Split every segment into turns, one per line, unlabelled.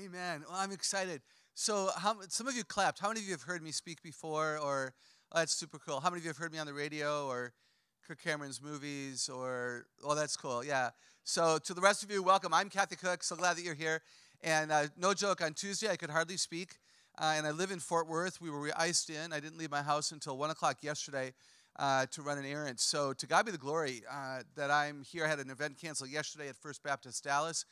Amen. Well, I'm excited. So, some of you clapped. How many of you have heard me speak before? Or oh, that's super cool. How many of you have heard me on the radio or Kirk Cameron's movies? Or oh, that's cool. Yeah. So, to the rest of you, welcome. I'm Kathy Cook. So glad that you're here. And no joke, on Tuesday I could hardly speak. And I live in Fort Worth. We were iced in. I didn't leave my house until 1 o'clock yesterday to run an errand. So, to God be the glory that I'm here. I had an event canceled yesterday at First Baptist Dallas.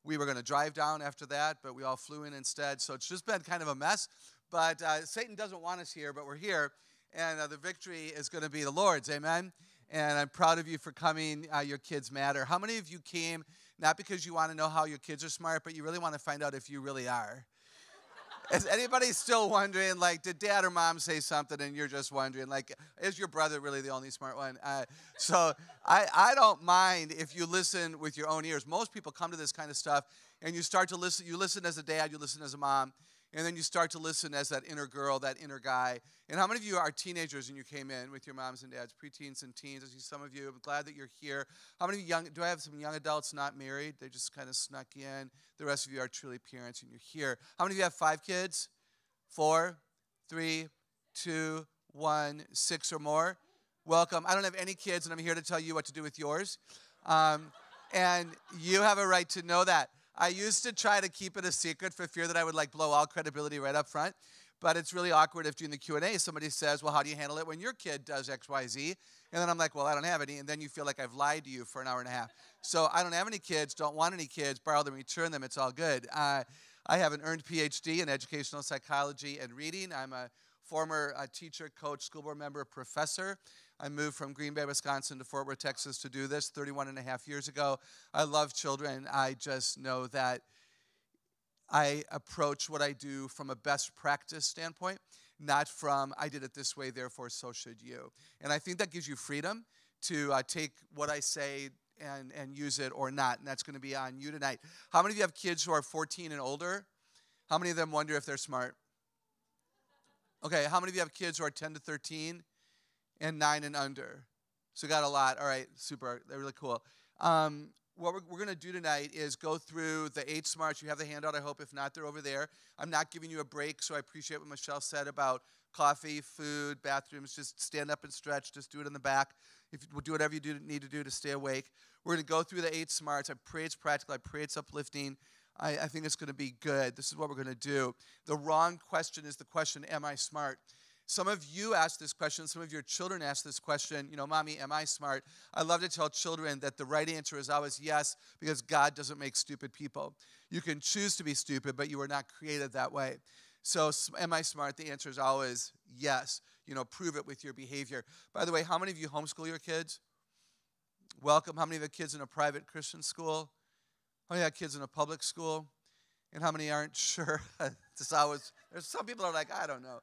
We were going to drive down after that, but we all flew in instead. So it's just been kind of a mess. But Satan doesn't want us here, but we're here. And the victory is going to be the Lord's. Amen? And I'm proud of you for coming. Your kids matter. How many of you came not because you want to know how your kids are smart, but you really want to find out if you really are? Is anybody still wondering, like, did dad or mom say something and you're just wondering, like, is your brother really the only smart one? So I don't mind if you listen with your own ears. Most people come to this kind of stuff and you start to listen. You listen as a dad, you listen as a mom, and then you start to listen as that inner girl, that inner guy. And how many of you are teenagers and you came in with your moms and dads, preteens and teens? I see some of you. I'm glad that you're here. How many do I have some young adults not married? They just kind of snuck in. The rest of you are truly parents and you're here. How many of you have 5 kids? 4, 3, 2, 1, 6 or more? Welcome. I don't have any kids, and I'm here to tell you what to do with yours. And you have a right to know that. I used to try to keep it a secret for fear that I would blow all credibility right up front. But it's really awkward if during the Q&A somebody says, well, how do you handle it when your kid does X, Y, Z? And then I'm like, well, I don't have any. And then you feel like I've lied to you for an hour and a half. So I don't have any kids, don't want any kids, borrow them, return them, it's all good. I have an earned PhD in educational psychology and reading. I'm a former teacher, coach, school board member, professor. I moved from Green Bay, Wisconsin to Fort Worth, Texas to do this 31 and a half years ago. I love children. I just know that I approach what I do from a best practice standpoint, not from I did it this way, therefore so should you. And I think that gives you freedom to take what I say and use it or not, and that's going to be on you tonight. How many of you have kids who are 14 and older? How many of them wonder if they're smart? Okay, how many of you have kids who are 10 to 13 and 9 and under? So got a lot. All right, super. They're really cool. What we're going to do tonight is go through the 8 smarts. You have the handout, I hope. If not, they're over there. I'm not giving you a break, so I appreciate what Michelle said about coffee, food, bathrooms. Just stand up and stretch. Just do it in the back. Do whatever you need to do to stay awake. We're going to go through the 8 smarts. I pray it's practical. I pray it's uplifting. I think it's going to be good. This is what we're going to do. The wrong question is the question, am I smart? Some of you ask this question. Some of your children ask this question. You know, Mommy, am I smart? I love to tell children that the right answer is always yes, because God doesn't make stupid people. You can choose to be stupid, but you were not created that way. So am I smart? The answer is always yes. You know, prove it with your behavior. By the way, how many of you homeschool your kids? Welcome. How many of you have kids in a private Christian school? How many have kids in a public school? And how many aren't sure? There's some people are like, I don't know.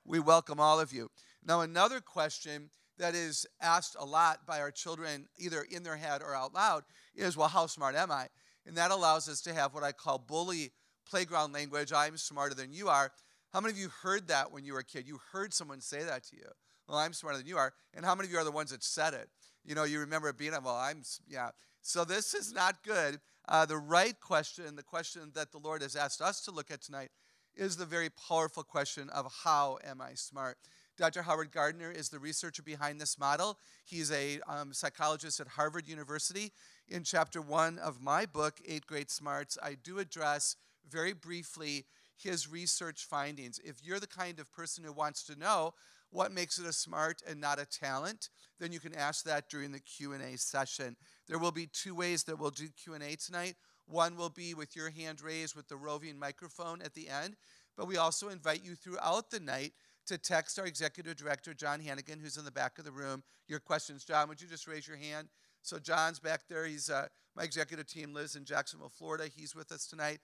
We welcome all of you. Now, another question that is asked a lot by our children, either in their head or out loud, is, well, how smart am I? And that allows us to have what I call bully playground language. I'm smarter than you are. How many of you heard that when you were a kid? You heard someone say that to you. Well, I'm smarter than you are. And how many of you are the ones that said it? You know, you remember it being, well, yeah. So this is not good. The right question, the question that the Lord has asked us to look at tonight, is the very powerful question of how am I smart? Dr. Howard Gardner is the researcher behind this model. He's a psychologist at Harvard University. In chapter 1 of my book, 8 Great Smarts, I do address very briefly his research findings. If you're the kind of person who wants to know what makes it a smart and not a talent, then you can ask that during the Q&A session. There will be 2 ways that we'll do Q&A tonight. One will be with your hand raised with the roving microphone at the end. But we also invite you throughout the night to text our executive director, John Hannigan, who's in the back of the room, your questions. John, would you just raise your hand? So John's back there. He's my executive team lives in Jacksonville, Florida. He's with us tonight.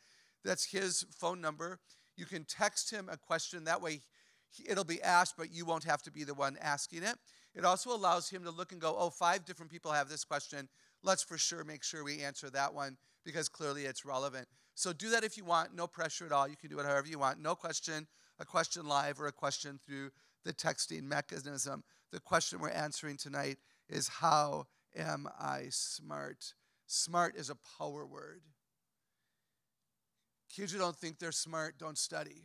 That's his phone number. You can text him a question. That way it'll be asked, but you won't have to be the one asking it. It also allows him to look and go, oh, 5 different people have this question. Let's for sure make sure we answer that one, because clearly it's relevant. So do that if you want. No pressure at all. You can do it however you want. No question, a question live or a question through the texting mechanism. The question we're answering tonight is, how am I smart? Smart is a power word. Kids who don't think they're smart don't study.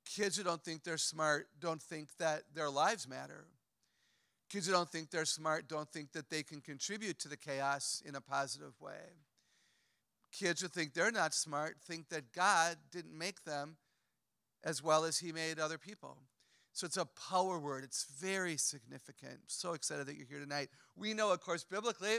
Kids who don't think they're smart don't think that their lives matter. Kids who don't think they're smart don't think that they can contribute to the chaos in a positive way. Kids who think they're not smart think that God didn't make them as well as he made other people. So it's a power word. It's very significant. So excited that you're here tonight. We know, of course, biblically,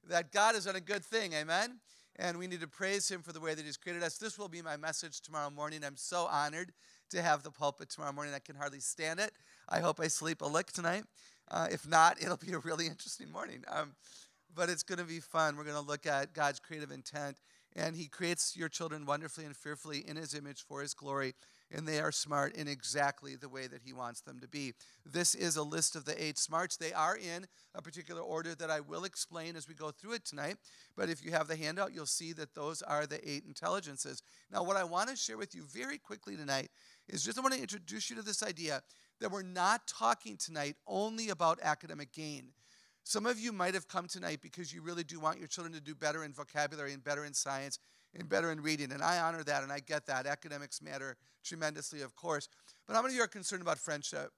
that God has done a good thing. Amen? And we need to praise him for the way that he's created us. This will be my message tomorrow morning. I'm so honored to have the pulpit tomorrow morning. I can hardly stand it. I hope I sleep a lick tonight. If not, it'll be a really interesting morning. But it's going to be fun. We're going to look at God's creative intent. And he creates your children wonderfully and fearfully in his image for his glory. And they are smart in exactly the way that he wants them to be. This is a list of the 8 smarts. They are in a particular order that I will explain as we go through it tonight. But if you have the handout, you'll see that those are the 8 intelligences. Now, what I want to share with you very quickly tonight is just I want to introduce you to this idea that we're not talking tonight only about academic gain. Some of you might have come tonight because you really do want your children to do better in vocabulary and better in science and better in reading. And I honor that and I get that. Academics matter tremendously, of course. But how many of you are concerned about friendship?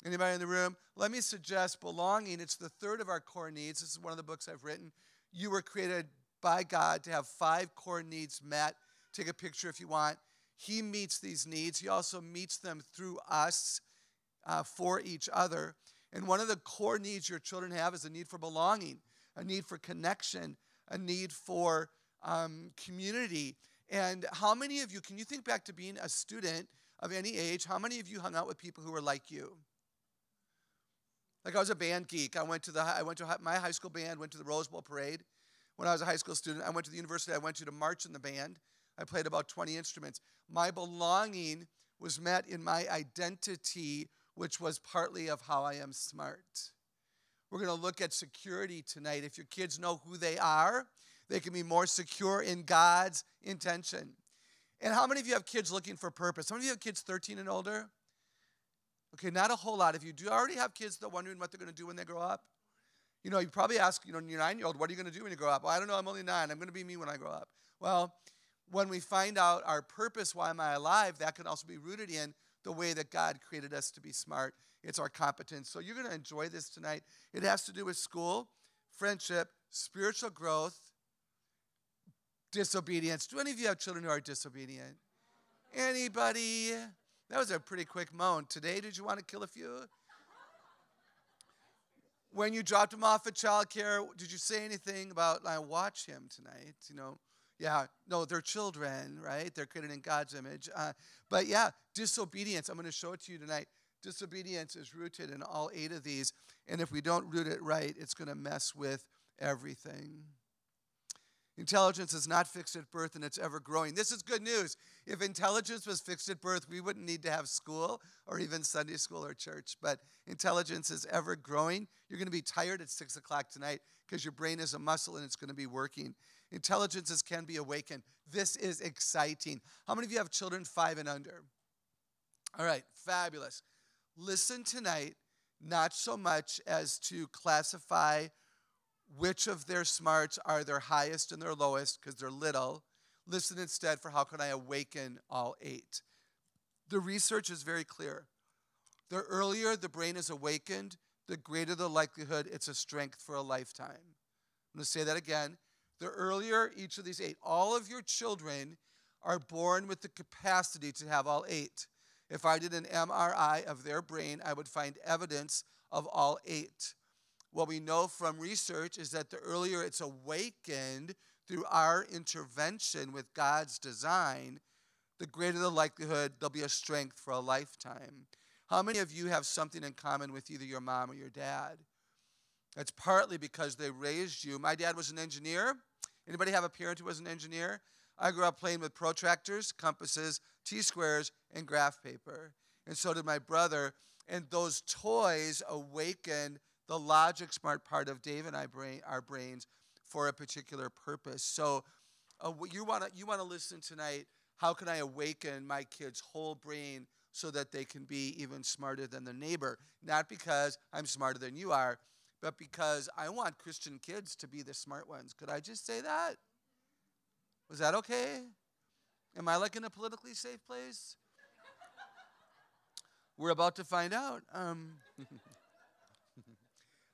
Anybody in the room? Let me suggest belonging. It's the third of our core needs. This is one of the books I've written. You were created by God to have 5 core needs met. Take a picture if you want. He meets these needs. He also meets them through us for each other. And one of the core needs your children have is a need for belonging, a need for connection, a need for community. And how many of you, can you think back to being a student of any age, how many of you hung out with people who were like you? Like I was a band geek. I went to my high school band, went to the Rose Bowl parade. When I was a high school student, I went to the university. I went to march in the band. I played about 20 instruments. My belonging was met in my identity, which was partly of how I am smart. We're going to look at security tonight. If your kids know who they are, they can be more secure in God's intention. And how many of you have kids looking for purpose? How many of you have kids 13 and older? Okay, not a whole lot of you. Do you already have kids that are wondering what they're going to do when they grow up? You know, you probably ask, your 9-year-old, what are you going to do when you grow up? Well, I don't know, I'm only 9. I'm going to be me when I grow up. Well, when we find out our purpose, why am I alive, that can also be rooted in the way that God created us to be smart. It's our competence. So you're going to enjoy this tonight. It has to do with school, friendship, spiritual growth, disobedience. Do any of you have children who are disobedient? Anybody? That was a pretty quick moan. Today, did you want to kill a few? When you dropped them off at childcare, did you say anything about, I watch him tonight, Yeah, no, they're children, right? They're created in God's image. But yeah, disobedience. I'm going to show it to you tonight. Disobedience is rooted in all 8 of these. And if we don't root it right, it's going to mess with everything. Intelligence is not fixed at birth, and it's ever growing. This is good news. If intelligence was fixed at birth, we wouldn't need to have school or even Sunday school or church. But intelligence is ever growing. You're going to be tired at 6 o'clock tonight because your brain is a muscle and it's going to be working. Intelligences can be awakened. This is exciting. How many of you have children 5 and under? All right, fabulous. Listen tonight, not so much as to classify which of their smarts are their highest and their lowest because they're little. Listen instead for how can I awaken all 8. The research is very clear. The earlier the brain is awakened, the greater the likelihood it's a strength for a lifetime. I'm going to say that again. The earlier each of these 8, all of your children are born with the capacity to have all 8. If I did an MRI of their brain, I would find evidence of all 8. What we know from research is that the earlier it's awakened through our intervention with God's design, the greater the likelihood there'll be a strength for a lifetime. How many of you have something in common with either your mom or your dad? That's partly because they raised you. My dad was an engineer. Anybody have a parent who was an engineer? I grew up playing with protractors, compasses, T-squares, and graph paper. And so did my brother. And those toys awakened the logic smart part of Dave and our brains for a particular purpose. So you want to listen tonight, how can I awaken my kid's whole brain so that they can be even smarter than their neighbor? Not because I'm smarter than you are, but because I want Christian kids to be the smart ones. Could I just say that? Was that okay? Am I like in a politically safe place? We're about to find out.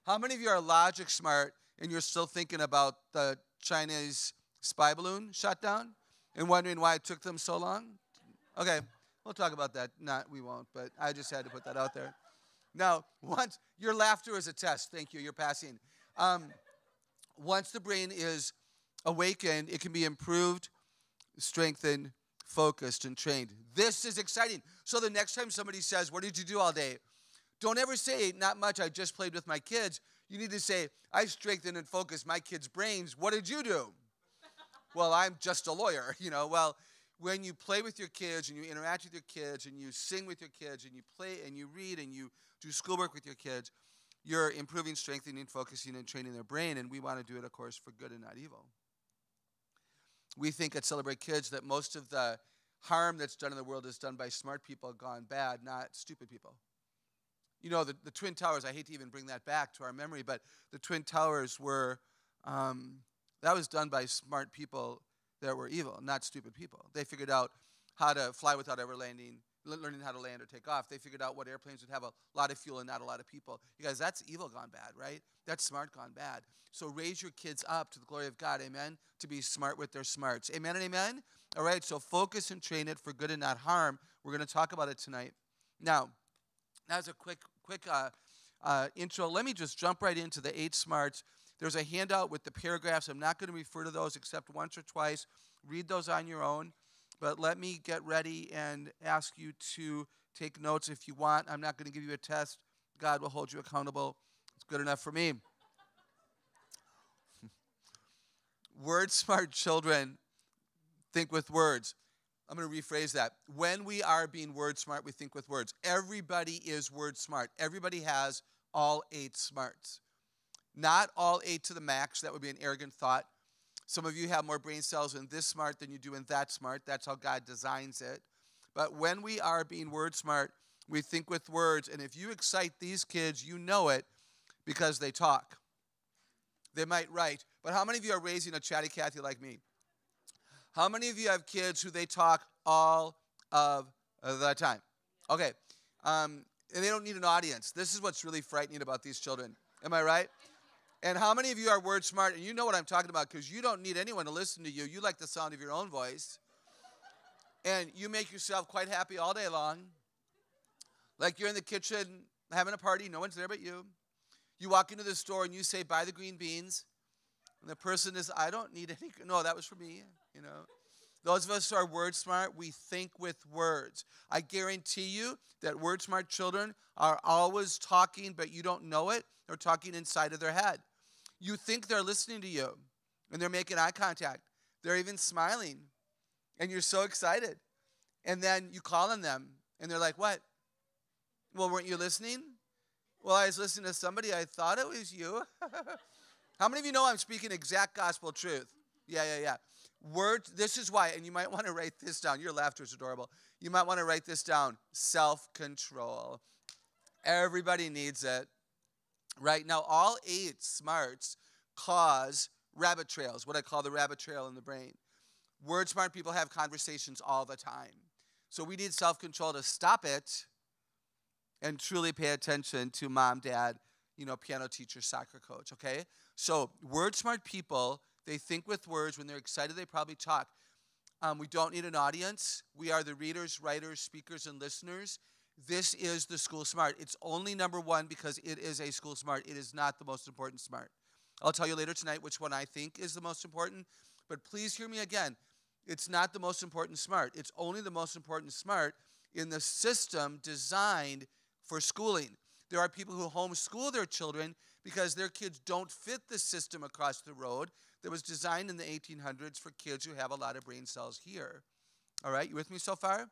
How many of you are logic smart and you're still thinking about the Chinese spy balloon shutdown and wondering why it took them so long? Okay, we'll talk about that. Not, we won't, but I just had to put that out there. Now, once your laughter is a test. Thank you. You're passing. Once the brain is awakened, it can be improved, strengthened, focused, and trained. This is exciting. So the next time somebody says, "What did you do all day?" Don't ever say, "Not much, I just played with my kids." You need to say, "I strengthened and focused my kids' brains. What did you do?" Well, I'm just a lawyer, Well, when you play with your kids and you interact with your kids and you sing with your kids and you play and you read and you do schoolwork with your kids, you're improving, strengthening, focusing, and training their brain. And we want to do it, of course, for good and not evil. We think at Celebrate Kids that most of the harm that's done in the world is done by smart people gone bad, not stupid people. The Twin Towers, I hate to even bring that back to our memory, but the Twin Towers were, that was done by smart people that were evil, not stupid people. They figured out how to fly without ever learning how to land or take off. They figured out what airplanes would have a lot of fuel and not a lot of people. You guys, that's evil gone bad, right? That's smart gone bad. So raise your kids up to the glory of God, amen, to be smart with their smarts. Amen and amen? All right, so focus and train it for good and not harm. We're going to talk about it tonight. Now, as a quick intro, let me just jump right into the 8 smarts. There's a handout with the paragraphs. I'm not going to refer to those except once or twice. Read those on your own. But let me get ready and ask you to take notes if you want. I'm not going to give you a test. God will hold you accountable. It's good enough for me. Word smart children think with words. I'm going to rephrase that. When we are being word smart, we think with words. Everybody is word smart. Everybody has all 8 smarts. Not all 8 to the max. That would be an arrogant thought. Some of you have more brain cells in this smart than you do in that smart. That's how God designs it. But when we are being word smart, we think with words. And if you excite these kids, you know it because they talk. They might write. But how many of you are raising a chatty Cathy like me? How many of you have kids who they talk all of the time? Okay. And they don't need an audience. This is what's really frightening about these children. Am I right? And how many of you are word smart? And you know what I'm talking about because you don't need anyone to listen to you. You like the sound of your own voice. And you make yourself quite happy all day long. Like you're in the kitchen having a party. No one's there but you. You walk into the store and you say, "Buy the green beans." And the person is, "I don't need any." No, that was for me, Those of us who are word smart, we think with words. I guarantee you that word smart children are always talking, but you don't know it. They're talking inside of their head. You think they're listening to you, and they're making eye contact. They're even smiling, and you're so excited. And then you call on them, and they're like, "What? Well, weren't you listening?" "Well, I was listening to somebody. I thought it was you." How many of you know I'm speaking exact gospel truth? Yeah. Words, this is why, and you might want to write this down. Your laughter is adorable. You might want to write this down. Self-control. Everybody needs it. Right? Now, all 8 smarts cause rabbit trails, what I call the rabbit trail in the brain. Word smart people have conversations all the time. So we need self-control to stop it and truly pay attention to mom, dad, piano teacher, soccer coach, okay? So word smart people, they think with words. When they're excited, they probably talk. We don't need an audience. We are the readers, writers, speakers, and listeners. This is the school smart. It's only number 1 because it is a school smart. It is not the most important smart. I'll tell you later tonight which one I think is the most important. But please hear me again. It's not the most important smart. It's only the most important smart in the system designed for schooling. There are people who homeschool their children because their kids don't fit the system across the road that was designed in the 1800s for kids who have a lot of brain cells here. All right, you with me so far?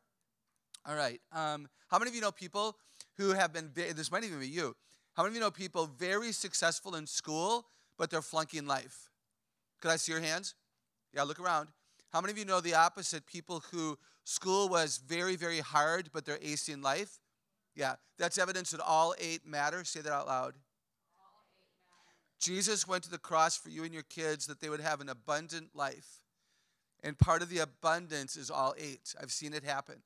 All right. How many of you know people who have been, this might even be you, how many of you know people very successful in school, but they're flunking life? Could I see your hands? Yeah, look around. How many of you know the opposite, people who school was very, very hard, but they're acing life? Yeah, that's evidence that all 8 matter. Say that out loud. Jesus went to the cross for you and your kids that they would have an abundant life. And part of the abundance is all 8. I've seen it happen.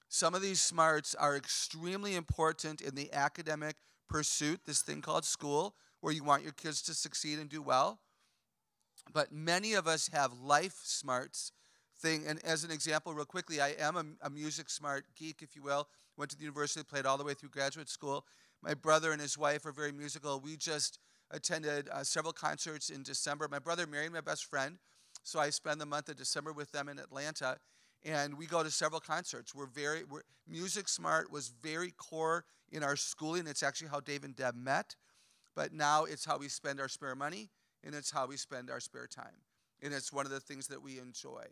Some of these smarts are extremely important in the academic pursuit, this thing called school, where you want your kids to succeed and do well. But many of us have life smarts thing. And as an example, real quickly, I am a music smart geek, if you will. Went to the university, played all the way through graduate school. My brother and his wife are very musical. We just attended several concerts in December. My brother married my best friend, so I spend the month of December with them in Atlanta, and we go to several concerts. Music smart was very core in our schooling. It's actually how Dave and Deb met, but now it's how we spend our spare money, and it's how we spend our spare time, and it's one of the things that we enjoy.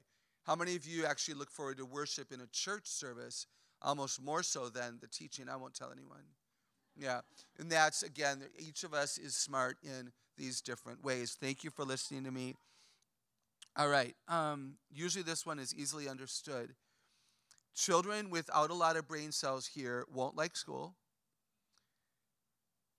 How many of you actually look forward to worship in a church service almost more so than the teaching? I won't tell anyone. Yeah, and that's, again, each of us is smart in these different ways. Thank you for listening to me. All right, usually this one is easily understood. Children without a lot of brain cells here won't like school,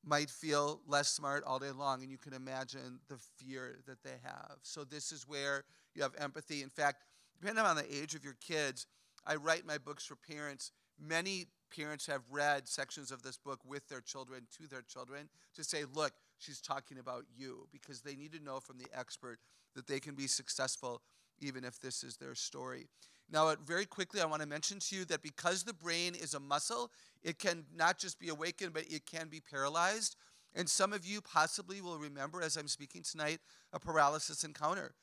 might feel less smart all day long, and you can imagine the fear that they have. So this is where you have empathy. In fact, depending on the age of your kids, I write my books for parents. Many parents have read sections of this book with their children, to their children, to say, look, she's talking about you, because they need to know from the expert that they can be successful even if this is their story. Now, very quickly, I want to mention to you that because the brain is a muscle, it can not just be awakened, but it can be paralyzed. And some of you possibly will remember, as I'm speaking tonight, a paralysis encounter.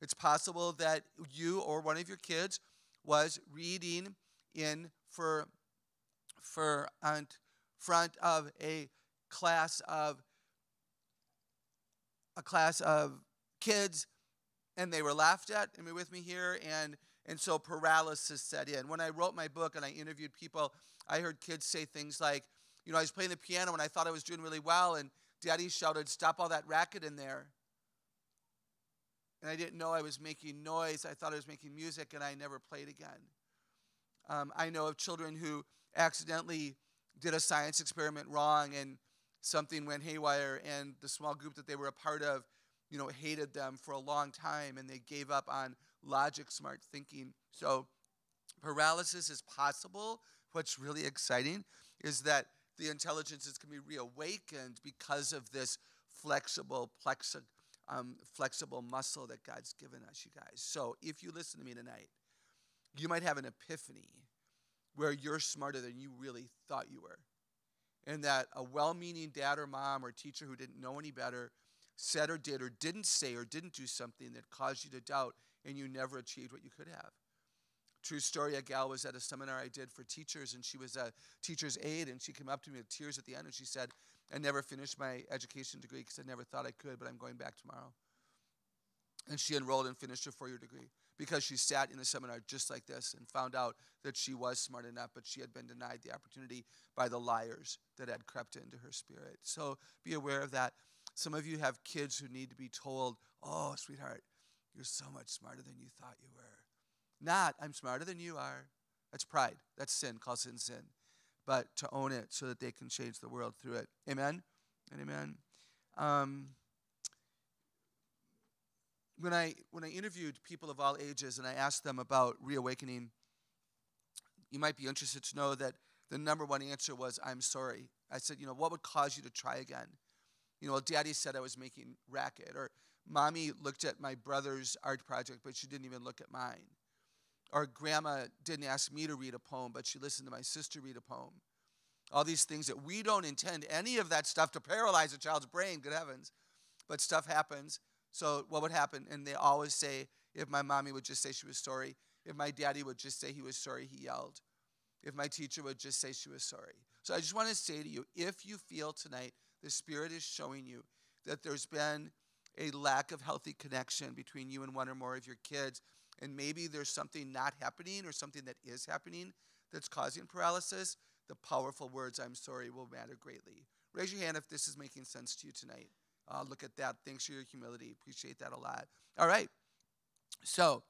It's possible that you or one of your kids was reading in front of a class of kids, and they were laughed at. Am I with me here? And so paralysis set in. When I wrote my book and I interviewed people, I heard kids say things like, you know, I was playing the piano and I thought I was doing really well, and Daddy shouted, "Stop all that racket in there." And I didn't know I was making noise. I thought I was making music, and I never played again. I know of children who accidentally did a science experiment wrong, and something went haywire, and the small group that they were a part of, you know, hated them for a long time, and they gave up on logic, smart thinking. So paralysis is possible. What's really exciting is that the intelligences can be reawakened because of this flexible muscle that God's given us, you guys. So if you listen to me tonight, you might have an epiphany where you're smarter than you really thought you were. And that a well-meaning dad or mom or teacher who didn't know any better said or did or didn't say or didn't do something that caused you to doubt, and you never achieved what you could have. True story, a gal was at a seminar I did for teachers, and she was a teacher's aide, and she came up to me with tears at the end, and she said, I never finished my education degree because I never thought I could, but I'm going back tomorrow. And she enrolled and finished her 4-year degree because she sat in a seminar just like this and found out that she was smart enough, but she had been denied the opportunity by the liars that had crept into her spirit. So be aware of that. Some of you have kids who need to be told, oh, sweetheart, you're so much smarter than you thought you were. Not, I'm smarter than you are. That's pride. That's sin. Call sin sin. But to own it so that they can change the world through it. Amen and amen. When I interviewed people of all ages and I asked them about reawakening, you might be interested to know that the number one answer was, I'm sorry. I said, you know, what would cause you to try again? You know, well, Daddy said I was making racket. Or Mommy looked at my brother's art project, but she didn't even look at mine. Or Grandma didn't ask me to read a poem, but she listened to my sister read a poem. All these things that we don't intend any of that stuff to paralyze a child's brain, good heavens. But stuff happens. So what would happen? And they always say, if my mommy would just say she was sorry, if my daddy would just say he was sorry, he yelled. If my teacher would just say she was sorry. So I just want to say to you, if you feel tonight the Spirit is showing you that there's been a lack of healthy connection between you and one or more of your kids, and maybe there's something not happening or something that is happening that's causing paralysis, the powerful words, I'm sorry, will matter greatly. Raise your hand if this is making sense to you tonight. Look at that. Thanks for your humility. Appreciate that a lot. All right. So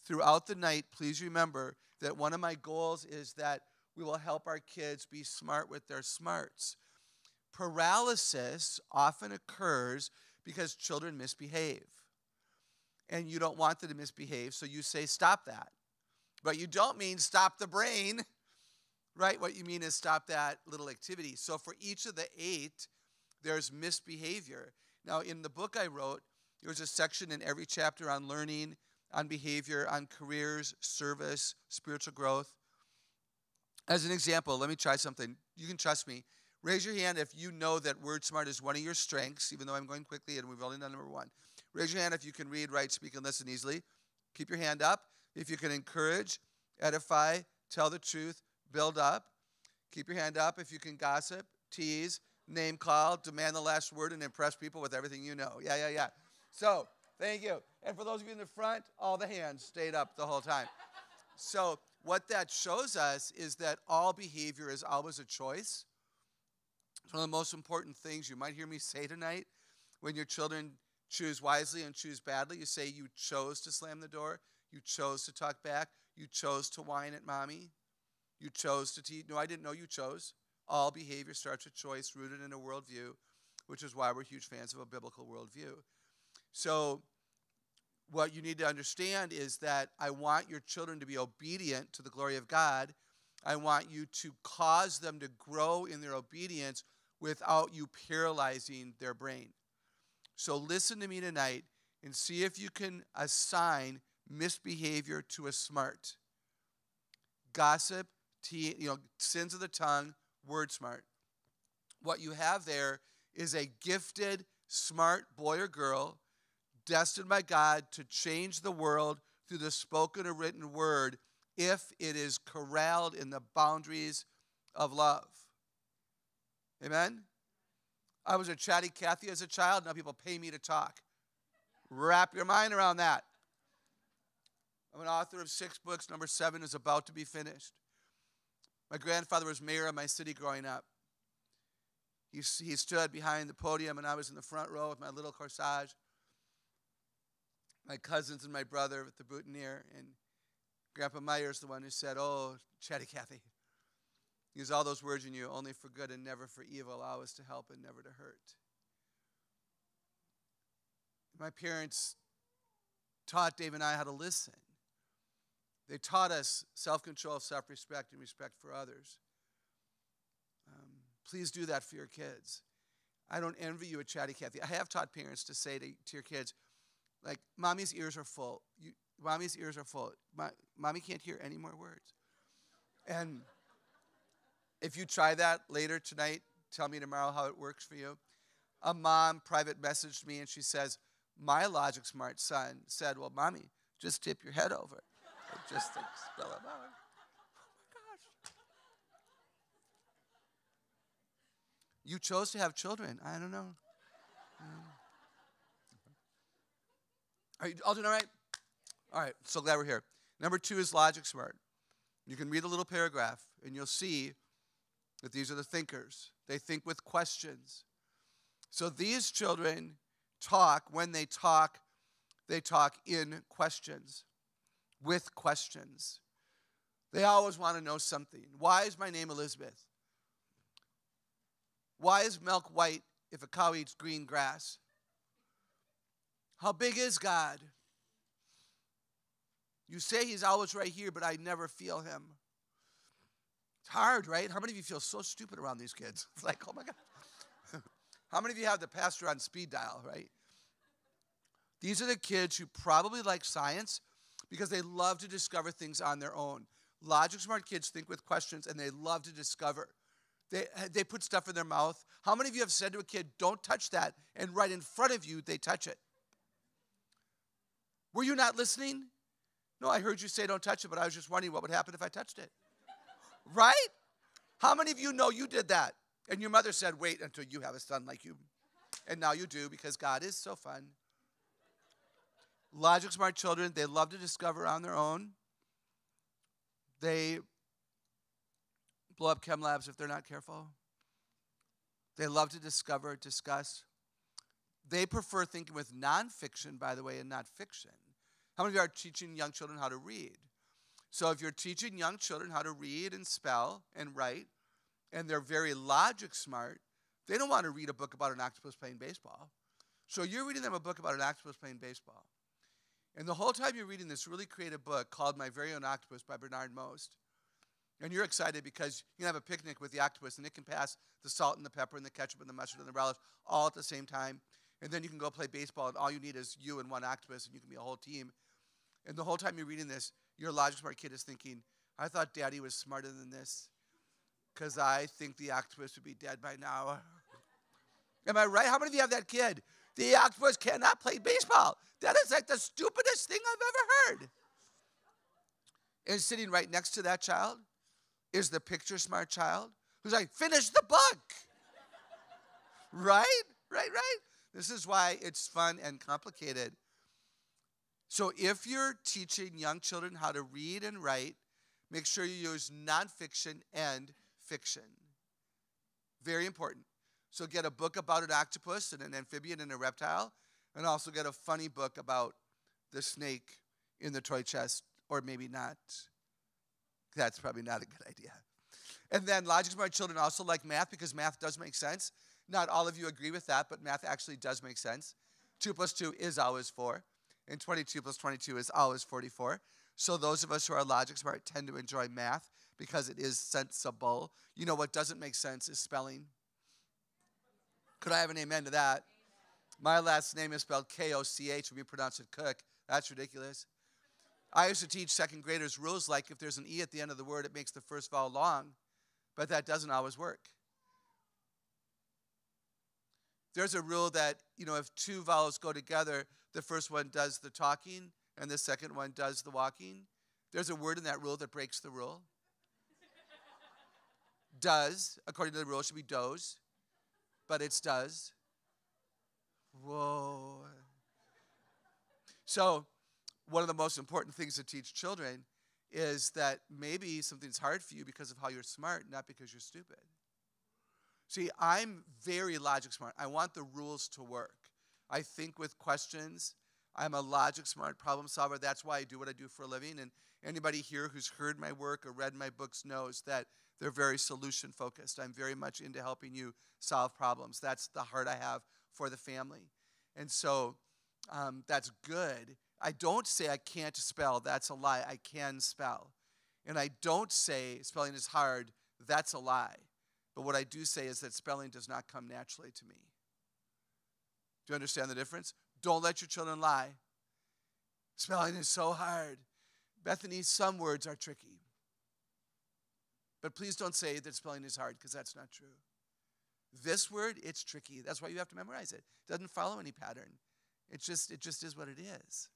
throughout the night, please remember that one of my goals is that we will help our kids be smart with their smarts. Paralysis often occurs because children misbehave. and you don't want them to misbehave, so you say stop that. But you don't mean stop the brain, right? What you mean is stop that little activity. So for each of the 8, there's misbehavior. Now, in the book I wrote, there's a section in every chapter on learning, on behavior, on careers, service, spiritual growth. As an example, let me try something. You can trust me. Raise your hand if you know that word smart is one of your strengths, even though I'm going quickly and we've only done number 1. Raise your hand if you can read, write, speak, and listen easily. Keep your hand up. If you can encourage, edify, tell the truth, build up. Keep your hand up if you can gossip, tease, name call, demand the last word, and impress people with everything you know. Yeah. So, thank you. And for those of you in the front, all the hands stayed up the whole time. So, what that shows us is that all behavior is always a choice. It's one of the most important things you might hear me say tonight. When your children choose wisely and choose badly, you say you chose to slam the door, you chose to talk back, you chose to whine at mommy, you chose to teach. No, I didn't know you chose. All behavior starts with choice rooted in a worldview, which is why we're huge fans of a biblical worldview. So what you need to understand is that I want your children to be obedient to the glory of God. I want you to cause them to grow in their obedience without you paralyzing their brain. So listen to me tonight and see if you can assign misbehavior to a smart. Gossip, sins of the tongue, word smart. What you have there is a gifted, smart boy or girl destined by God to change the world through the spoken or written word if it is corralled in the boundaries of love. Amen? I was a chatty Cathy as a child. Now people pay me to talk. Wrap your mind around that. I'm an author of 6 books. Number 7 is about to be finished. My grandfather was mayor of my city growing up. He stood behind the podium, and I was in the front row with my little corsage. My cousins and my brother with the boutonniere, and Grandpa Meyer's the one who said, "Oh, chatty Cathy, use all those words in you, only for good and never for evil, always to help and never to hurt." My parents taught Dave and I how to listen. They taught us self-control, self-respect, and respect for others. Please do that for your kids. I don't envy you a chatty Cathy. I have taught parents to say to your kids, like, mommy's ears are full. Mommy's ears are full. Mommy can't hear any more words. And if you try that later tonight, tell me tomorrow how it works for you. A mom private messaged me, and she says, my logic smart son said, well, mommy, just tip your head over. Just to spell it out. Oh, my gosh. You chose to have children. I don't know. Are you all doing all right? All right, so glad we're here. Number 2 is logic smart. You can read a little paragraph, and you'll see that these are the thinkers. They think with questions. So these children talk. When they talk in questions, with questions. They always want to know something. Why is my name Elizabeth? Why is milk white if a cow eats green grass? How big is God? You say he's always right here, but I never feel him. It's hard, right? How many of you feel so stupid around these kids? It's like, oh my God. How many of you have the pastor on speed dial, right? These are the kids who probably like science because they love to discover things on their own. Logic smart kids think with questions, and they love to discover. They put stuff in their mouth. How many of you have said to a kid, don't touch that, and right in front of you, they touch it? Were you not listening? No, I heard you say don't touch it, but I was just wondering what would happen if I touched it. Right? How many of you know you did that? And your mother said, wait until you have a son like you. And now you do, because God is so fun. Logic smart children, they love to discover on their own. They blow up chem labs if they're not careful. They love to discover, discuss. They prefer thinking with nonfiction, by the way, and not fiction. How many of you are teaching young children how to read? So if you're teaching young children how to read and spell and write, and they're very logic smart, they don't want to read a book about an octopus playing baseball. So you're reading them a book about an octopus playing baseball. And the whole time you're reading this really creative book called My Very Own Octopus by Bernard Most, and you're excited because you can have a picnic with the octopus, and it can pass the salt and the pepper and the ketchup and the mustard and the relish all at the same time. And then you can go play baseball, and all you need is you and one octopus, and you can be a whole team. And the whole time you're reading this, your logic smart kid is thinking, I thought Daddy was smarter than this because I think the octopus would be dead by now. Am I right? How many of you have that kid? The octopus cannot play baseball. That is like the stupidest thing I've ever heard. And sitting right next to that child is the picture smart child who's like, finish the book. Right? Right? This is why it's fun and complicated. So if you're teaching young children how to read and write, make sure you use nonfiction and fiction. Very important. So get a book about an octopus and an amphibian and a reptile, and also get a funny book about the snake in the toy chest, or maybe not. That's probably not a good idea. And then logic smart children also like math because math does make sense. Not all of you agree with that, but math actually does make sense. 2 plus 2 is always 4, and 22 plus 22 is always 44. So those of us who are logic smart tend to enjoy math because it is sensible. You know what doesn't make sense is spelling. Could I have an amen to that? My last name is spelled K-O-C-H when we pronounce it Koch. That's ridiculous. I used to teach second graders rules like if there's an E at the end of the word, it makes the first vowel long, but that doesn't always work. There's a rule that, if 2 vowels go together, the first one does the talking and the second one does the walking. There's a word in that rule that breaks the rule. Does, according to the rule, should be does, but it's does. Whoa. So one of the most important things to teach children is that maybe something's hard for you because of how you're smart, not because you're stupid. See, I'm very logic smart. I want the rules to work. I think with questions. I'm a logic smart problem solver. That's why I do what I do for a living. And anybody here who's heard my work or read my books knows that they're very solution focused. I'm very much into helping you solve problems. That's the heart I have for the family. And so that's good. I don't say I can't spell. That's a lie. I can spell. And I don't say spelling is hard. That's a lie. But what I do say is that spelling does not come naturally to me. Do you understand the difference? Don't let your children lie. Spelling is so hard. Bethany, some words are tricky. But please don't say that spelling is hard, because that's not true. This word, it's tricky. That's why you have to memorize it. It doesn't follow any pattern. It just is what it is.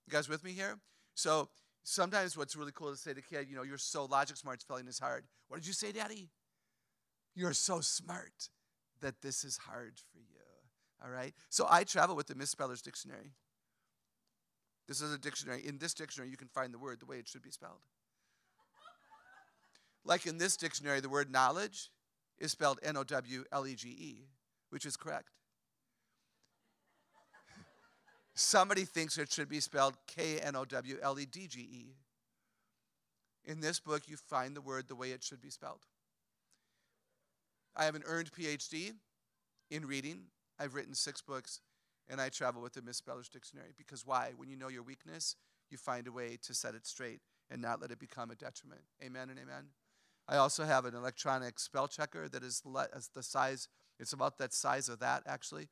You guys with me here? So sometimes what's really cool to say to a kid, you're so logic smart, spelling is hard. What did you say, Daddy? You're so smart that this is hard for you. All right? So I travel with the Misspellers Dictionary. This is a dictionary. In this dictionary, you can find the word the way it should be spelled. Like in this dictionary, the word knowledge is spelled N-O-W-L-E-G-E, which is correct. Somebody thinks it should be spelled K-N-O-W-L-E-D-G-E. In this book, you find the word the way it should be spelled. I have an earned PhD in reading. I've written 6 books, and I travel with the Misspellers Dictionary. Because why? When you know your weakness, you find a way to set it straight and not let it become a detriment. Amen and amen. I also have an electronic spell checker that is the size, it's about that size of that, actually.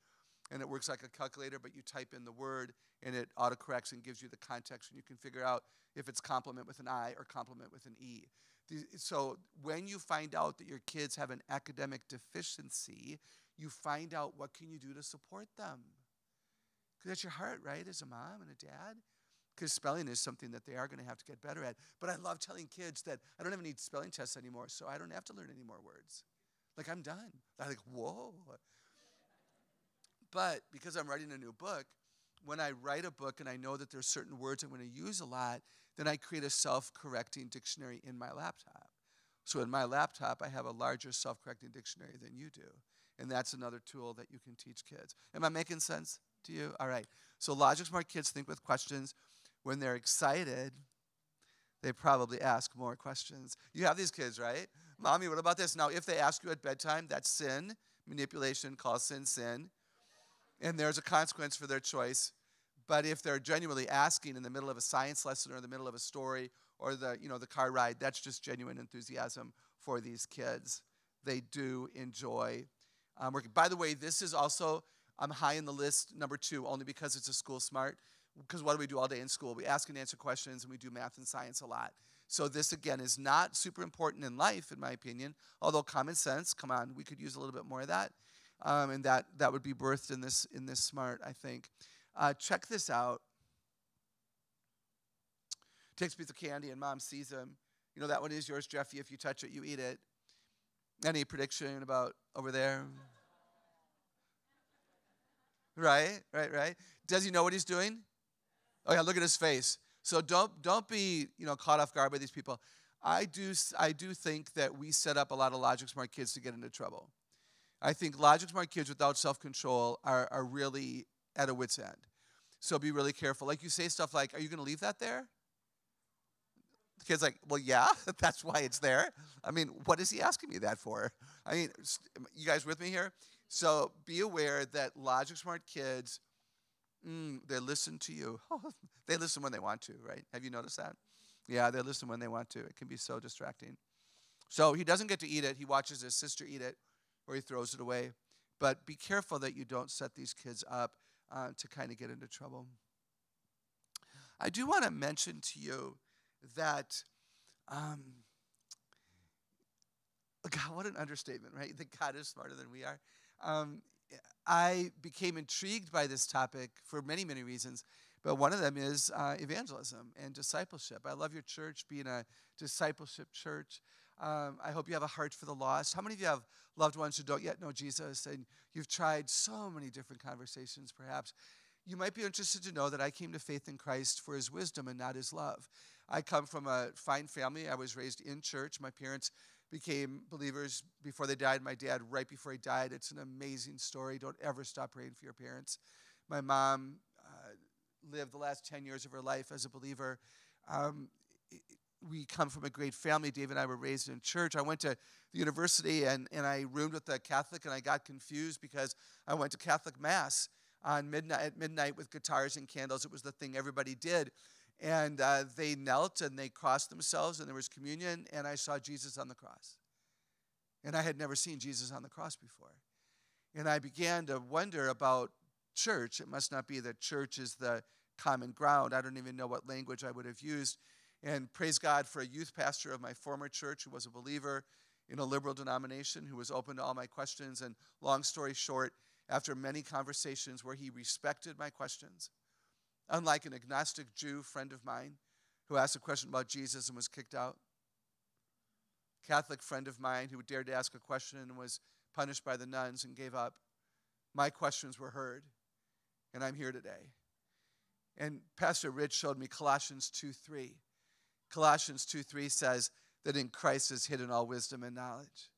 And it works like a calculator, but you type in the word, and it autocorrects and gives you the context, and you can figure out if it's complement with an I or complement with an E. So when you find out that your kids have an academic deficiency, you find out what can you do to support them. Because that's your heart, right, as a mom and a dad? Because spelling is something that they are going to have to get better at. But I love telling kids that I don't even need spelling tests anymore, so I don't have to learn any more words. Like, I'm done. They're like, whoa. But because I'm writing a new book, when I write a book and I know that there's certain words I'm going to use a lot, then I create a self-correcting dictionary in my laptop. So in my laptop, I have a larger self-correcting dictionary than you do. And that's another tool that you can teach kids. Am I making sense to you? All right. So logic smart kids think with questions. When they're excited, they probably ask more questions. You have these kids, right? Mommy, what about this? Now, if they ask you at bedtime, that's sin. Manipulation, call sin, sin. And there's a consequence for their choice. But if they're genuinely asking in the middle of a science lesson or in the middle of a story or the car ride, that's just genuine enthusiasm for these kids. They do enjoy working. By the way, this is also high in the list, number 2, only because it's a school smart. Because what do we do all day in school? We ask and answer questions, and we do math and science a lot. So this, again, is not super important in life, in my opinion, although common sense, come on, we could use a little bit more of that. And that would be birthed in this smart, I think. Check this out. Takes a piece of candy, and Mom sees him. You know, that one is yours, Jeffy. If you touch it, you eat it. Any prediction about over there? Right. Does he know what he's doing? Oh yeah, look at his face. So don't be caught off guard by these people. I do think that we set up a lot of logic smart kids to get into trouble. I think logic smart kids without self-control are really at a wit's end. So be really careful. Like you say stuff like, "Are you going to leave that there?" The kid's like, "Well, yeah, that's why it's there." I mean, what is he asking me that for? I mean, you guys with me here? So be aware that logic smart kids, they listen to you. They listen when they want to, right? Have you noticed that? Yeah, they listen when they want to. It can be so distracting. So he doesn't get to eat it. He watches his sister eat it, or he throws it away. But be careful that you don't set these kids up to kind of get into trouble. I do want to mention to you that, God, what an understatement, right? That God is smarter than we are. I became intrigued by this topic for many, many reasons, but one of them is evangelism and discipleship. I love your church being a discipleship church. I hope you have a heart for the lost. How many of you have loved ones who don't yet know Jesus, and you've tried so many different conversations, perhaps? You might be interested to know that I came to faith in Christ for his wisdom and not his love. I come from a fine family. I was raised in church. My parents became believers before they died. My dad, right before he died. It's an amazing story. Don't ever stop praying for your parents. My mom lived the last 10 years of her life as a believer. We come from a great family. Dave and I were raised in church. I went to the university and I roomed with a Catholic, and I got confused because I went to Catholic Mass at midnight with guitars and candles. It was the thing everybody did. And they knelt and they crossed themselves, and there was communion, and I saw Jesus on the cross. And I had never seen Jesus on the cross before. And I began to wonder about church. It must not be that church is the common ground. I don't even know what language I would have used. And praise God for a youth pastor of my former church who was a believer in a liberal denomination, who was open to all my questions. And long story short, after many conversations where he respected my questions, unlike an agnostic Jew friend of mine who asked a question about Jesus and was kicked out, Catholic friend of mine who dared to ask a question and was punished by the nuns and gave up, my questions were heard, and I'm here today. And Pastor Rich showed me Colossians 2:3. Colossians 2:3 says that in Christ is hidden all wisdom and knowledge.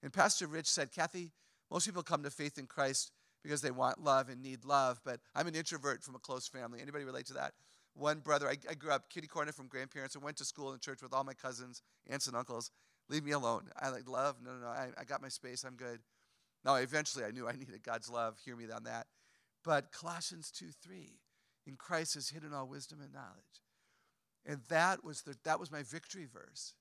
And Pastor Rich said, "Kathy, most people come to faith in Christ because they want love and need love, but I'm an introvert from a close family." Anybody relate to that? One brother, I grew up kitty corner from grandparents and went to school and church with all my cousins, aunts and uncles. Leave me alone. I like love. No. I got my space. I'm good. Now, eventually I knew I needed God's love. Hear me on that. But Colossians 2:3, in Christ is hidden all wisdom and knowledge. And that was my victory verse.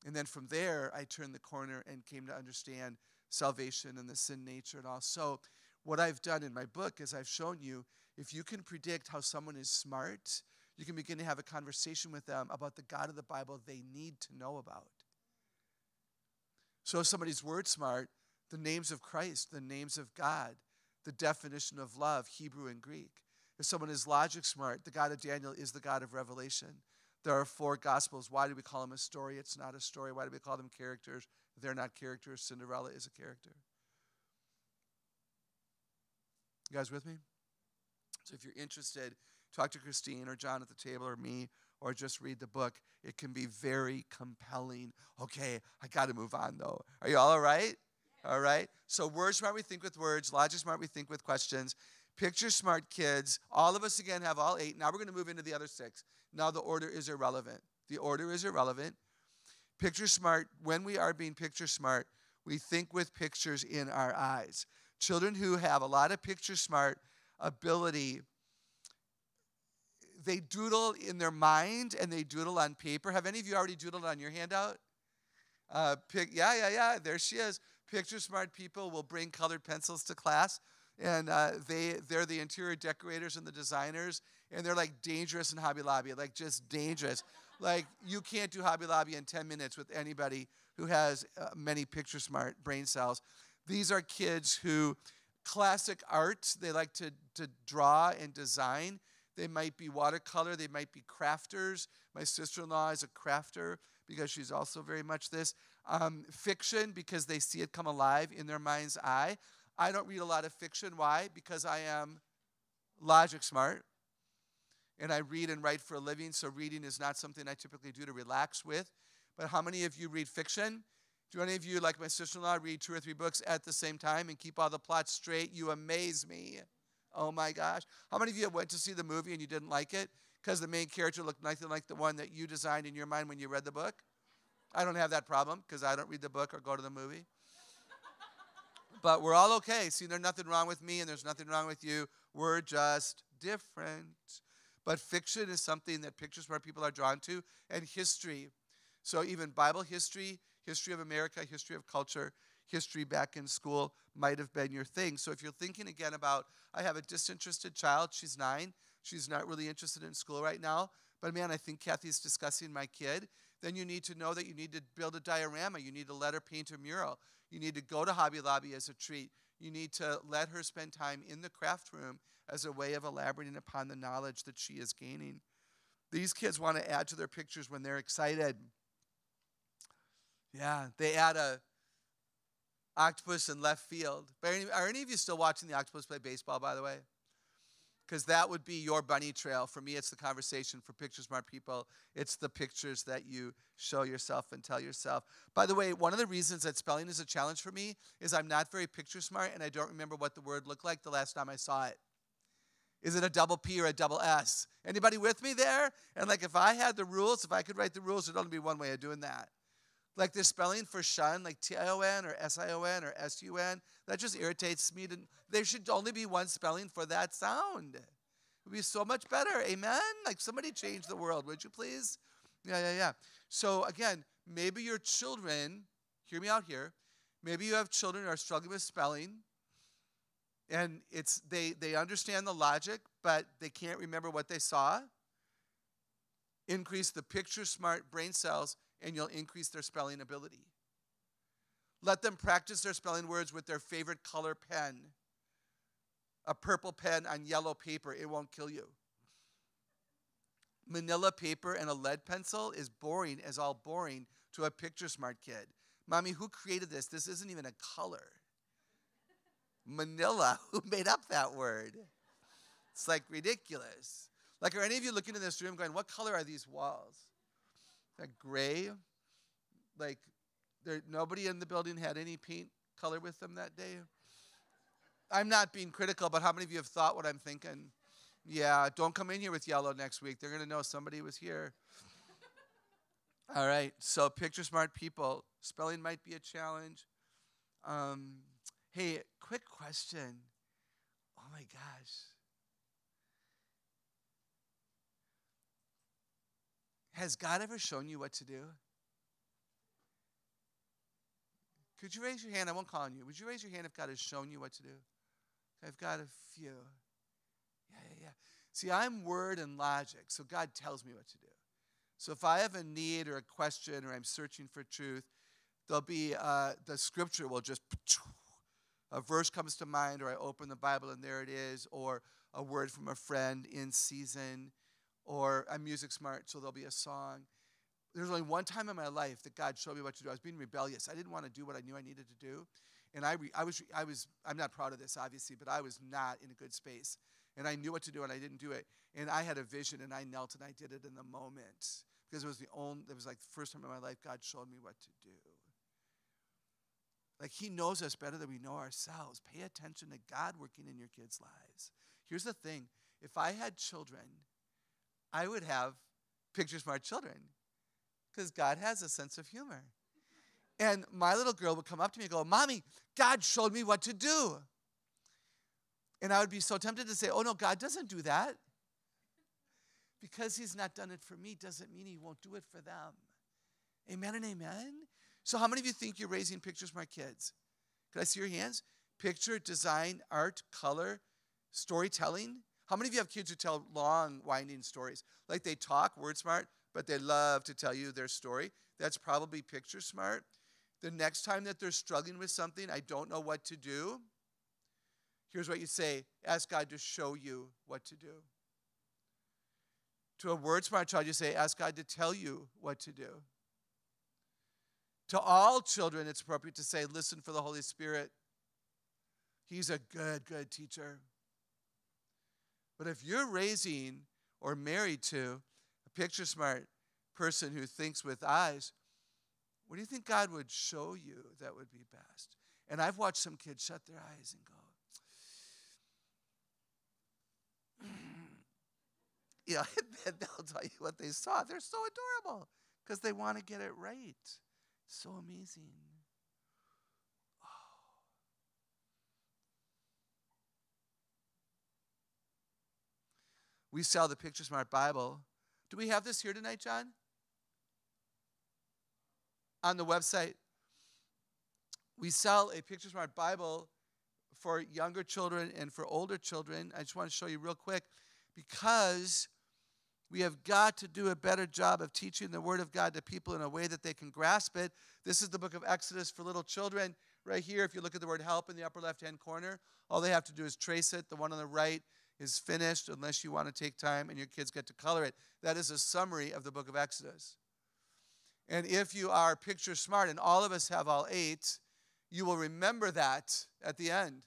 And then from there, I turned the corner and came to understand salvation and the sin nature and all. So what I've done in my book is I've shown you, if you can predict how someone is smart, you can begin to have a conversation with them about the God of the Bible they need to know about. So if somebody's word smart, the names of Christ, the names of God, the definition of love, Hebrew and Greek. If someone is logic smart, the God of Daniel is the God of Revelation. There are 4 Gospels. Why do we call them a story? It's not a story. Why do we call them characters? They're not characters. Cinderella is a character. You guys with me? So if you're interested, talk to Christine or John at the table or me, or just read the book. It can be very compelling. Okay, I got to move on, though. Are you all right? Yeah. All right. So word smart, we think with words. Logic smart, we think with questions. Picture smart kids. All of us, again, have all 8. Now we're going to move into the other 6. Now the order is irrelevant. The order is irrelevant. Picture smart, when we are being picture smart, we think with pictures in our eyes. Children who have a lot of picture smart ability they doodle in their mind and they doodle on paper. Have any of you already doodled on your handout? Yeah. There she is. Picture smart people will bring colored pencils to class, and they're the interior decorators and the designers, and they're like dangerous in Hobby Lobby, like just dangerous. Like you can't do Hobby Lobby in 10 minutes with anybody who has many picture smart brain cells. These are kids who, classic art, they like to draw and design. They might be watercolor, they might be crafters. My sister-in-law is a crafter because she's also very much this. Fiction, because they see it come alive in their mind's eye. I don't read a lot of fiction. Why? Because I am logic smart, and I read and write for a living, so reading is not something I typically do to relax with. But how many of you read fiction? Do any of you, like my sister-in-law, read 2 or 3 books at the same time and keep all the plots straight? You amaze me. Oh my gosh. How many of you went to see the movie and you didn't like it because the main character looked nothing like the one that you designed in your mind when you read the book? I don't have that problem because I don't read the book or go to the movie. But we're all okay. See, there's nothing wrong with me and there's nothing wrong with you. We're just different. But fiction is something that picture smart people are drawn to, and history. So even Bible history, history of America, history of culture, history back in school might have been your thing. So if you're thinking again about, I have a disinterested child, she's 9, she's not really interested in school right now, but man, I think Kathy's discussing my kid, then you need to know that you need to build a diorama, you need to let her paint a mural, you need to go to Hobby Lobby as a treat, you need to let her spend time in the craft room as a way of elaborating upon the knowledge that she is gaining. These kids want to add to their pictures when they're excited. Yeah, they add a octopus in left field. Are any of you still watching the octopus play baseball, by the way? Because that would be your bunny trail. For me, it's the conversation. For picture smart people, it's the pictures that you show yourself and tell yourself. By the way, one of the reasons that spelling is a challenge for me is I'm not very picture smart, and I don't remember what the word looked like the last time I saw it. Is it a double P or a double S? Anybody with me there? And like if I had the rules, if I could write the rules, there'd only be one way of doing that. Like the spelling for shun, like T-I-O-N or S-I-O-N or S-U-N, that just irritates me. There should only be one spelling for that sound. It would be so much better, amen? Like somebody change the world, would you please? Yeah. So again, maybe your children, hear me out here, maybe you have children who are struggling with spelling, and they understand the logic, but they can't remember what they saw. Increase the picture smart brain cells, and you'll increase their spelling ability. Let them practice their spelling words with their favorite color pen. A purple pen on yellow paper, it won't kill you. Manila paper and a lead pencil is boring as all boring to a picture smart kid. Mommy, who created this? This isn't even a color. Manila, who made up that word? It's like ridiculous. Like, are any of you looking in this room going, what color are these walls? That gray? Like, nobody in the building had any paint color with them that day? I'm not being critical, but how many of you have thought what I'm thinking? Yeah, don't come in here with yellow next week. They're going to know somebody was here. All right, so picture smart people. Spelling might be a challenge. Hey, quick question. Oh my gosh. Has God ever shown you what to do? Could you raise your hand? I won't call on you. Would you raise your hand if God has shown you what to do? I've got a few. Yeah. See, I'm word and logic, so God tells me what to do. So if I have a need or a question or I'm searching for truth, there'll be the scripture will just, a verse comes to mind, or I open the Bible and there it is, or a word from a friend in season, or I'm music smart, so there'll be a song. There's only one time in my life that God showed me what to do. I was being rebellious. I didn't want to do what I knew I needed to do. And I'm not proud of this, obviously, but I was not in a good space. And I knew what to do, and I didn't do it. And I had a vision, and I knelt, and I did it in the moment. Because it was like the first time in my life God showed me what to do. Like, he knows us better than we know ourselves. Pay attention to God working in your kids' lives. Here's the thing. If I had children, I would have picture smart children. Because God has a sense of humor. And my little girl would come up to me and go, Mommy, God showed me what to do. And I would be so tempted to say, oh, no, God doesn't do that. Because he's not done it for me doesn't mean he won't do it for them. Amen and amen. So how many of you think you're raising picture smart kids? Can I see your hands? Picture, design, art, color, storytelling. How many of you have kids who tell long, winding stories? Like they talk word smart, but they love to tell you their story. That's probably picture smart. The next time that they're struggling with something, I don't know what to do. Here's what you say. Ask God to show you what to do. To a word smart child, you say, ask God to tell you what to do. To all children, it's appropriate to say, listen for the Holy Spirit. He's a good, good teacher. But if you're raising or married to a picture smart person who thinks with eyes, what do you think God would show you that would be best? And I've watched some kids shut their eyes and go, yeah, and they'll tell you what they saw. They're so adorable because they want to get it right. So amazing. Oh. We sell the Picture Smart Bible. Do we have this here tonight, John? On the website. We sell a Picture Smart Bible for younger children and for older children. I just want to show you real quick because we have got to do a better job of teaching the Word of God to people in a way that they can grasp it. This is the book of Exodus for little children. Right here, if you look at the word help in the upper left-hand corner, all they have to do is trace it. The one on the right is finished unless you want to take time and your kids get to color it. That is a summary of the book of Exodus. And if you are picture smart, and all of us have all 8, you will remember that at the end.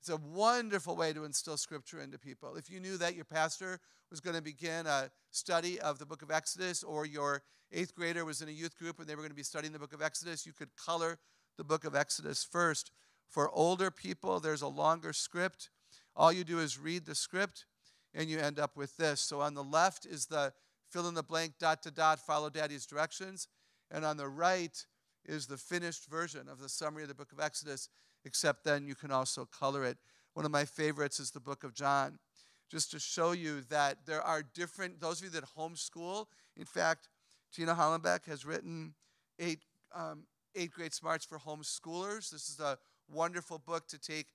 It's a wonderful way to instill Scripture into people. If you knew that your pastor was going to begin a study of the book of Exodus, or your 8th grader was in a youth group and they were going to be studying the book of Exodus, you could color the book of Exodus first. For older people, there's a longer script. All you do is read the script, and you end up with this. So on the left is the fill in the blank, dot to dot, follow daddy's directions. And on the right is the finished version of the summary of the book of Exodus, except then you can also color it. One of my favorites is the book of John, just to show you that there are different, those of you that homeschool, in fact, Tina Hollenbeck has written 8 Great Smarts for Homeschoolers. This is a wonderful book to take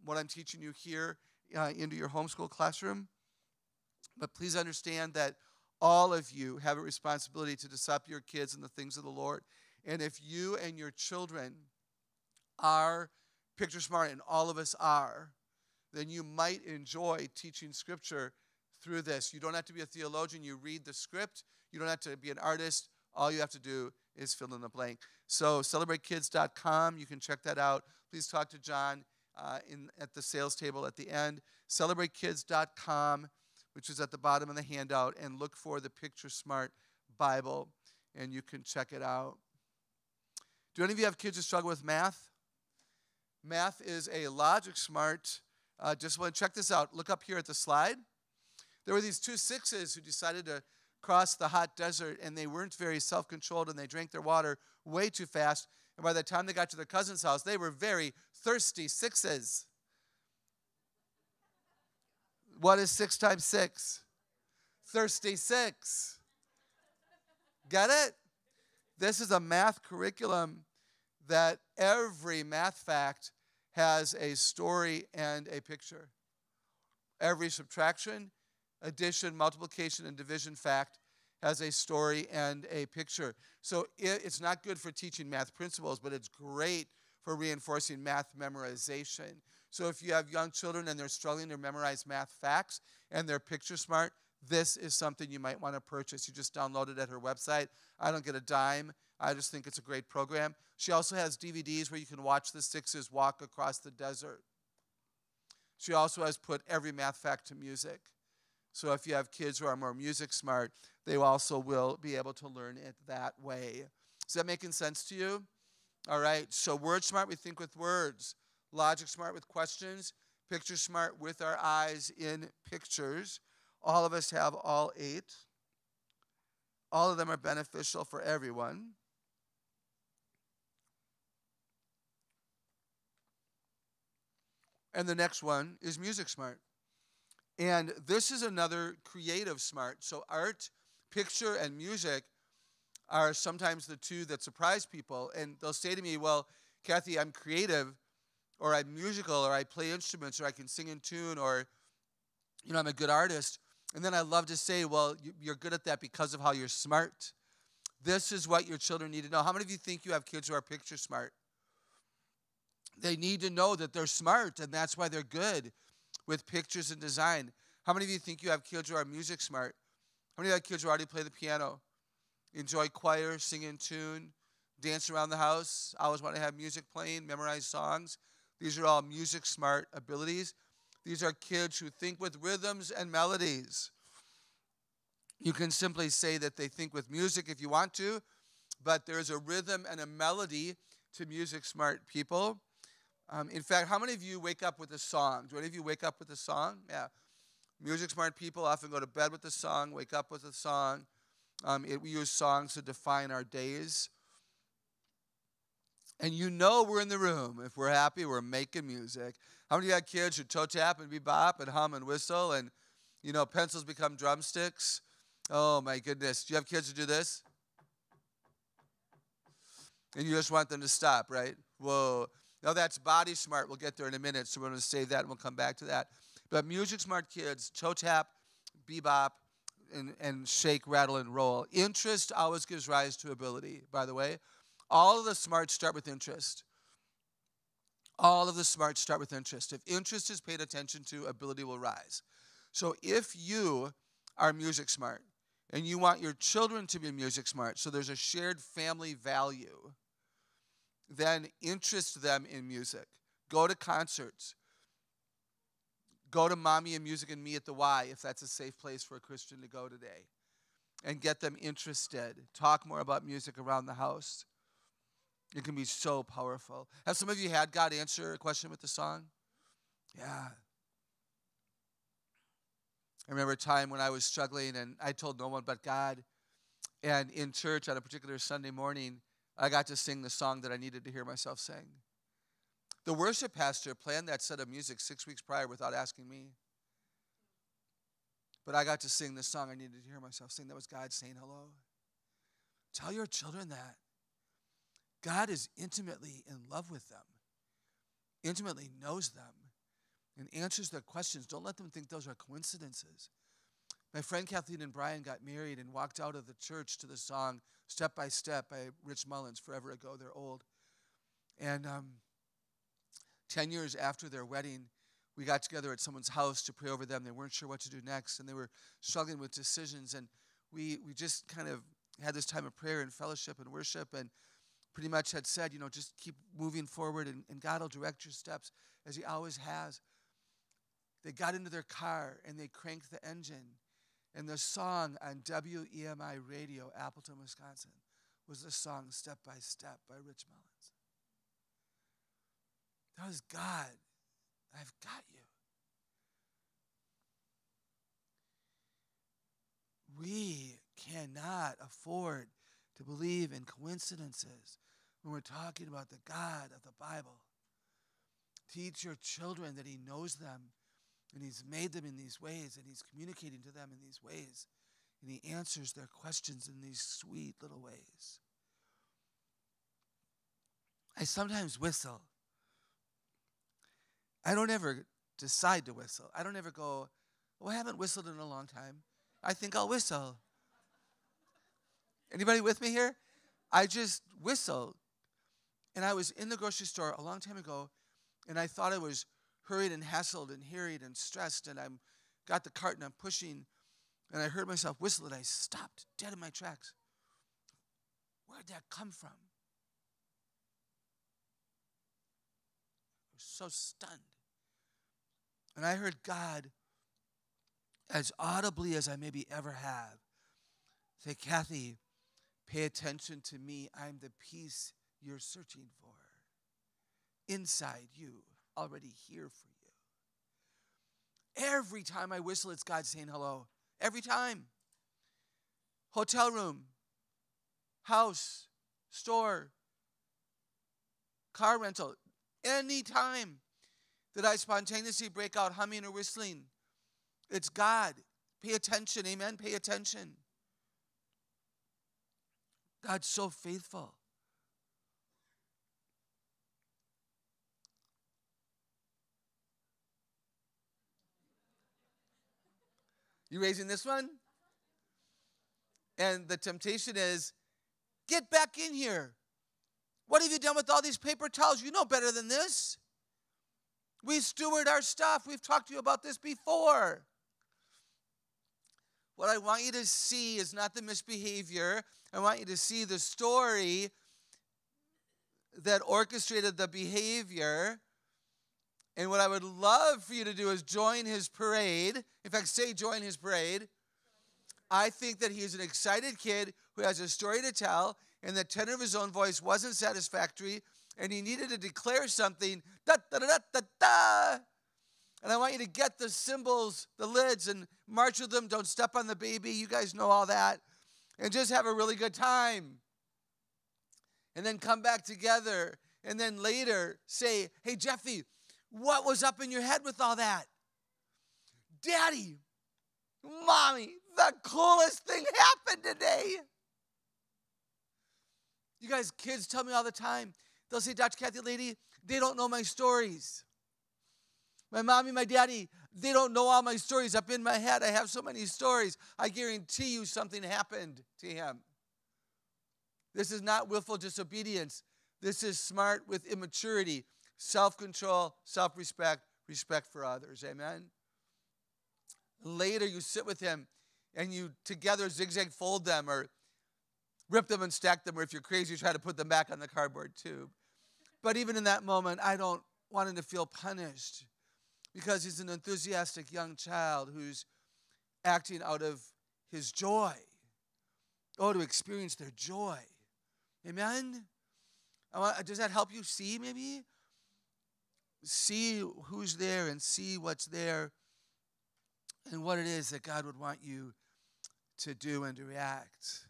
what I'm teaching you here into your homeschool classroom. But please understand that all of you have a responsibility to disciple your kids in the things of the Lord. And if you and your children are picture smart, and all of us are, then you might enjoy teaching Scripture through this. You don't have to be a theologian. You read the script. You don't have to be an artist. All you have to do is fill in the blank. So celebratekids.com, you can check that out. Please talk to John at the sales table at the end. Celebratekids.com, which is at the bottom of the handout, and look for the Picture Smart Bible, and you can check it out. Do any of you have kids who struggle with math? Math is a logic smart. Just want to check this out. Look up here at the slide. There were these 2 6s who decided to cross the hot desert, and they weren't very self-controlled, and they drank their water way too fast. And by the time they got to their cousin's house, they were very thirsty 6s. What is 6 times 6? Thirsty 6. Get it? This is a math curriculum that every math fact has a story and a picture. Every subtraction, addition, multiplication, and division fact has a story and a picture. So it's not good for teaching math principles, but it's great for reinforcing math memorization. So if you have young children and they're struggling to memorize math facts and they're picture smart, this is something you might want to purchase. You just download it at her website. I don't get a dime. I just think it's a great program. She also has DVDs where you can watch the 6s walk across the desert. She also has put every math fact to music. So if you have kids who are more music smart, they also will be able to learn it that way. Is that making sense to you? All right, so word smart, we think with words. Logic smart with questions. Picture smart with our eyes in pictures. All of us have all 8. All of them are beneficial for everyone. And the next one is music smart. And this is another creative smart. So art, picture, and music are sometimes the two that surprise people. And they'll say to me, well, Kathy, I'm creative, or I'm musical, or I play instruments, or I can sing in tune, or, I'm a good artist. And then I love to say, well, you're good at that because of how you're smart. This is what your children need to know. How many of you think you have kids who are picture smart? They need to know that they're smart, and that's why they're good with pictures and design. How many of you think you have kids who are music smart? How many of you have kids who already play the piano, enjoy choir, sing in tune, dance around the house, always want to have music playing, memorize songs? These are all music smart abilities. These are kids who think with rhythms and melodies. You can simply say that they think with music if you want to, but there's a rhythm and a melody to music smart people. In fact, how many of you wake up with a song? Do any of you wake up with a song? Yeah. Music smart people often go to bed with a song, wake up with a song. We use songs to define our days. And we're in the room. If we're happy, we're making music. How many of you got kids who toe tap and bebop and hum and whistle and, pencils become drumsticks? Oh, my goodness. Do you have kids who do this? And you just want them to stop, right? Whoa. Now, that's body smart. We'll get there in a minute, so we're going to save that, and we'll come back to that. But music smart kids, toe tap, bebop, and shake, rattle, and roll. Interest always gives rise to ability, by the way. All of the smarts start with interest. All of the smarts start with interest. If interest is paid attention to, ability will rise. So if you are music smart, and you want your children to be music smart, so there's a shared family value, then interest them in music. Go to concerts. Go to Mommy and Music and Me at the Y, if that's a safe place for a Christian to go today, and get them interested. Talk more about music around the house. It can be so powerful. Have some of you had God answer a question with the song? Yeah. I remember a time when I was struggling and I told no one but God. And in church on a particular Sunday morning, I got to sing the song that I needed to hear myself sing. The worship pastor planned that set of music 6 weeks prior without asking me. But I got to sing the song I needed to hear myself sing. That was God saying hello. Tell your children that. God is intimately in love with them, intimately knows them, and answers their questions. Don't let them think those are coincidences. My friend Kathleen and Brian got married and walked out of the church to the song Step by Step by Rich Mullins, forever ago. They're old. And 10 years after their wedding, we got together at someone's house to pray over them. They weren't sure what to do next, and they were struggling with decisions. And we just kind of had this time of prayer and fellowship and worship, and pretty much had said, just keep moving forward, and God will direct your steps as he always has. They got into their car, and they cranked the engine. And the song on WEMI radio, Appleton, Wisconsin, was the song Step by Step by Rich Mullins. That was God. I've got you. We cannot afford to believe in coincidences when we're talking about the God of the Bible. Teach your children that he knows them, and he's made them in these ways, and he's communicating to them in these ways, and he answers their questions in these sweet little ways. I sometimes whistle. I don't ever decide to whistle. I don't ever go, I haven't whistled in a long time. I think I'll whistle. Anybody with me here? I just whistle. And I was in the grocery store a long time ago, and I thought I was hurried and hassled and harried and stressed, and I got the cart and I'm pushing, and I heard myself whistle, and I stopped dead in my tracks. Where'd that come from? I was so stunned. And I heard God, as audibly as I maybe ever have, say, Kathy, pay attention to me. I'm the peace you're searching for. Inside you, already here for you. Every time I whistle, it's God saying hello. Every time. Hotel room, house, store, car rental. Any time that I spontaneously break out humming or whistling, It's God. Pay attention, amen? Pay attention. God's so faithful. You raising this one? And the temptation is, get back in here. What have you done with all these paper towels? You know better than this. We steward our stuff. We've talked to you about this before. What I want you to see is not the misbehavior. I want you to see the story that orchestrated the behavior. And what I would love for you to do is join his parade. In fact, say join his parade. I think that he's an excited kid who has a story to tell, and the tenor of his own voice wasn't satisfactory, and he needed to declare something. Da, da, da, da, da, da. And I want you to get the cymbals, the lids, and march with them. Don't step on the baby. You guys know all that. And just have a really good time. And then come back together. And then later say, hey, Jeffy, what was up in your head with all that? Daddy, Mommy, the coolest thing happened today. You guys, kids tell me all the time. They'll say, Dr. Kathy Lady, they don't know my stories. My mommy, my daddy, they don't know all my stories up in my head. I have so many stories. I guarantee you something happened to him. This is not willful disobedience. This is smart with immaturity, self-control, self-respect, respect for others. Amen? Later, you sit with him and you together zigzag fold them or rip them and stack them, or if you're crazy, try to put them back on the cardboard tube. But even in that moment, I don't want him to feel punished because he's an enthusiastic young child who's acting out of his joy. Oh, to experience their joy. Amen? Does that help you see maybe? See who's there and see what's there and what it is that God would want you to do and to react.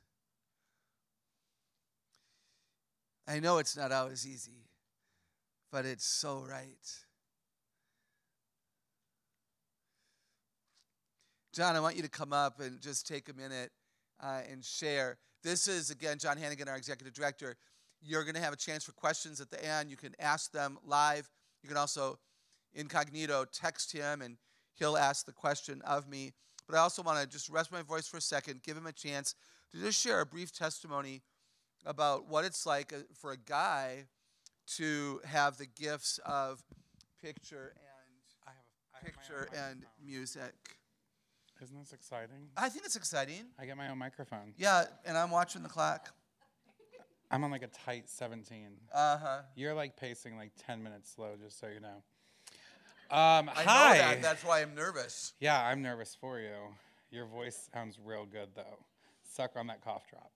I know it's not always easy, but it's so right. John, I want you to come up and just take a minute and share. This is, again, John Hannigan, our executive director. You're going to have a chance for questions at the end. You can ask them live. You can also, incognito, text him, and he'll ask the question of me. But I also want to just rest my voice for a second, give him a chance to just share a brief testimony about what it's like for a guy to have the gifts of picture and music.
Isn't this exciting?
I think it's exciting.
I get my own microphone.
Yeah, and I'm watching the clock.
I'm on like a tight 17.
Uh-huh.
You're like pacing like 10 minutes slow, just so you know.
I
hi.
know that. That's why I'm nervous.
Yeah, I'm nervous for you. Your voice sounds real good, though. Suck on that cough drop.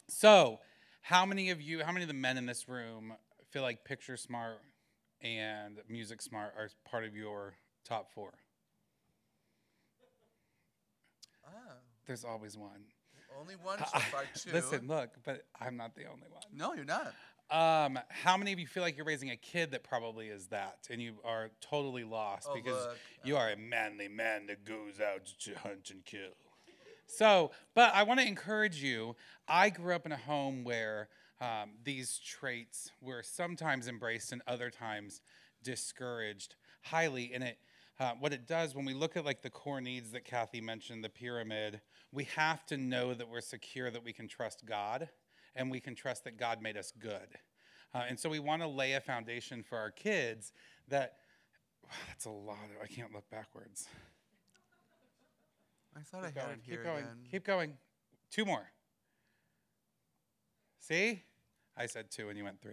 So, how many of the men in this room feel like picture smart and music smart are part of your top 4?
Oh.
There's always one.
Only one so far, 2.
Listen, look, but I'm not the only one.
No, you're not.
How many of you feel like you're raising a kid that probably is that, and you are totally lost because you are a manly man that goes out to hunt and kill? So, but I want to encourage you. I grew up in a home where these traits were sometimes embraced and other times discouraged highly. And what it does when we look at like the core needs that Kathy mentioned, the pyramid, we have to know that we're secure, that we can trust God, and we can trust that God made us good. And so we want to lay a foundation for our kids that, that's a lot. I can't look backwards.
I thought I had it here again.
Keep going. 2 more. See? I said 2 and you went 3.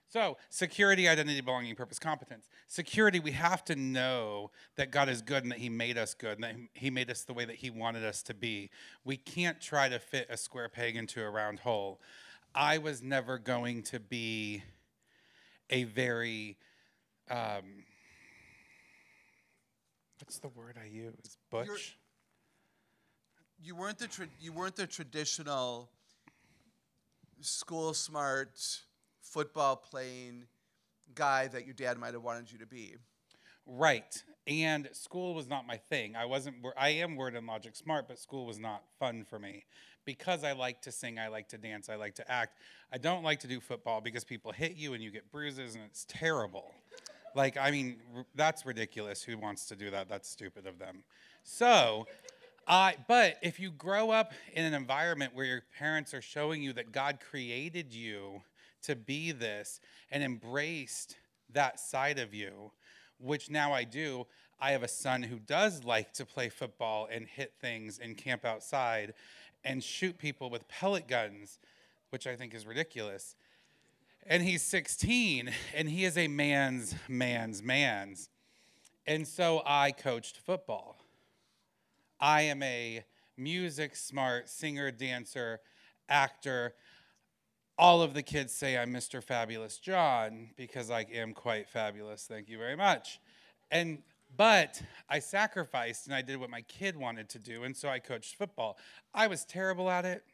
So, security, identity, belonging, purpose, competence. Security, we have to know that God is good and that he made us good and that he made us the way that he wanted us to be. We can't try to fit a square peg into a round hole. I was never going to be a very, what's the word I use? Butch?
You weren't the traditional school smart, football playing guy that your dad might have wanted you to be.
Right. And school was not my thing. I am word and logic smart, but school was not fun for me. Because I like to sing, I like to dance, I like to act. I don't like to do football because people hit you and you get bruises and it's terrible. Like, I mean, that's ridiculous. Who wants to do that? That's stupid of them. So, but if you grow up in an environment where your parents are showing you that God created you to be this and embraced that side of you, which now I do. I have a son who does like to play football and hit things and camp outside and shoot people with pellet guns, which I think is ridiculous. And he's 16, and he is a man's. And so I coached football. I am a music smart singer, dancer, actor. All of the kids say I'm Mr. Fabulous John because I am quite fabulous. Thank you very much. But I sacrificed and I did what my kid wanted to do, and so I coached football. I was terrible at it.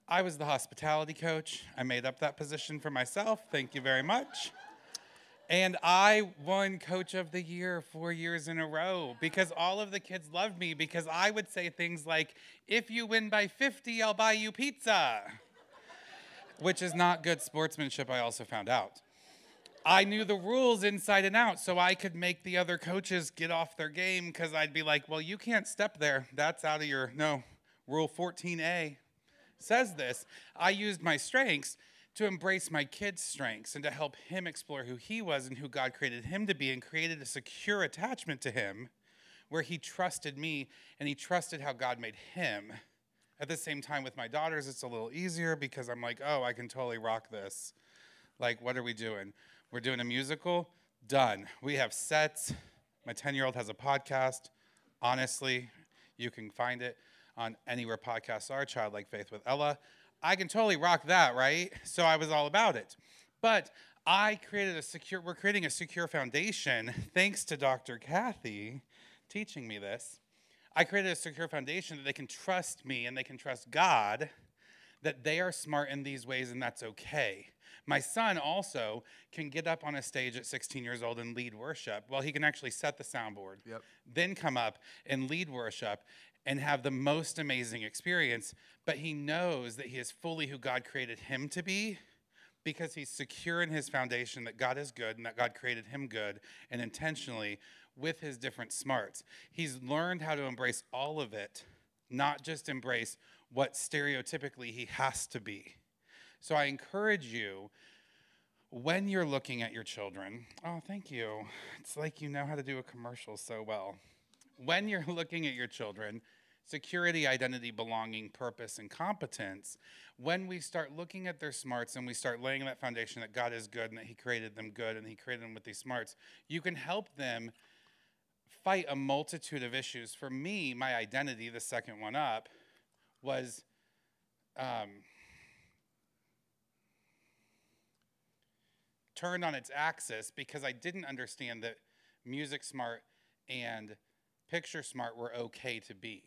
I was the hospitality coach. I made up that position for myself. Thank you very much. And I won Coach of the Year 4 years in a row because all of the kids loved me because I would say things like, if you win by 50, I'll buy you pizza. Which is not good sportsmanship, I also found out. I knew the rules inside and out, so I could make the other coaches get off their game because I'd be like, well, you can't step there. That's out of your, no, Rule 14A says this. I used my strengths to embrace my kid's strengths and to help him explore who he was and who God created him to be and created a secure attachment to him where he trusted me and he trusted how God made him. At the same time, with my daughters, it's a little easier because I'm like, oh, I can totally rock this. Like, what are we doing? We're doing a musical? Done. We have sets. My 10-year-old has a podcast. Honestly, you can find it on anywhere podcasts are, Childlike Faith with Ella. I can totally rock that, right? So I was all about it. But we're creating a secure foundation, thanks to Dr. Kathy teaching me this. I created a secure foundation that they can trust me and they can trust God, that they are smart in these ways and that's okay. My son also can get up on a stage at 16 years old and lead worship. Well, he can actually set the soundboard, then come up and lead worship and have the most amazing experience, but he knows that he is fully who God created him to be because he's secure in his foundation that God is good and that God created him good and intentionally with his different smarts. He's learned how to embrace all of it, not just embrace what stereotypically he has to be. So I encourage you, when you're looking at your children, oh, thank you. It's like you know how to do a commercial so well. When you're looking at your children, security, identity, belonging, purpose, and competence, when we start looking at their smarts and we start laying that foundation that God is good and that he created them good and he created them with these smarts, you can help them fight a multitude of issues. For me, my identity, the second one up, was turned on its axis because I didn't understand that music smart and picture smart were okay to be.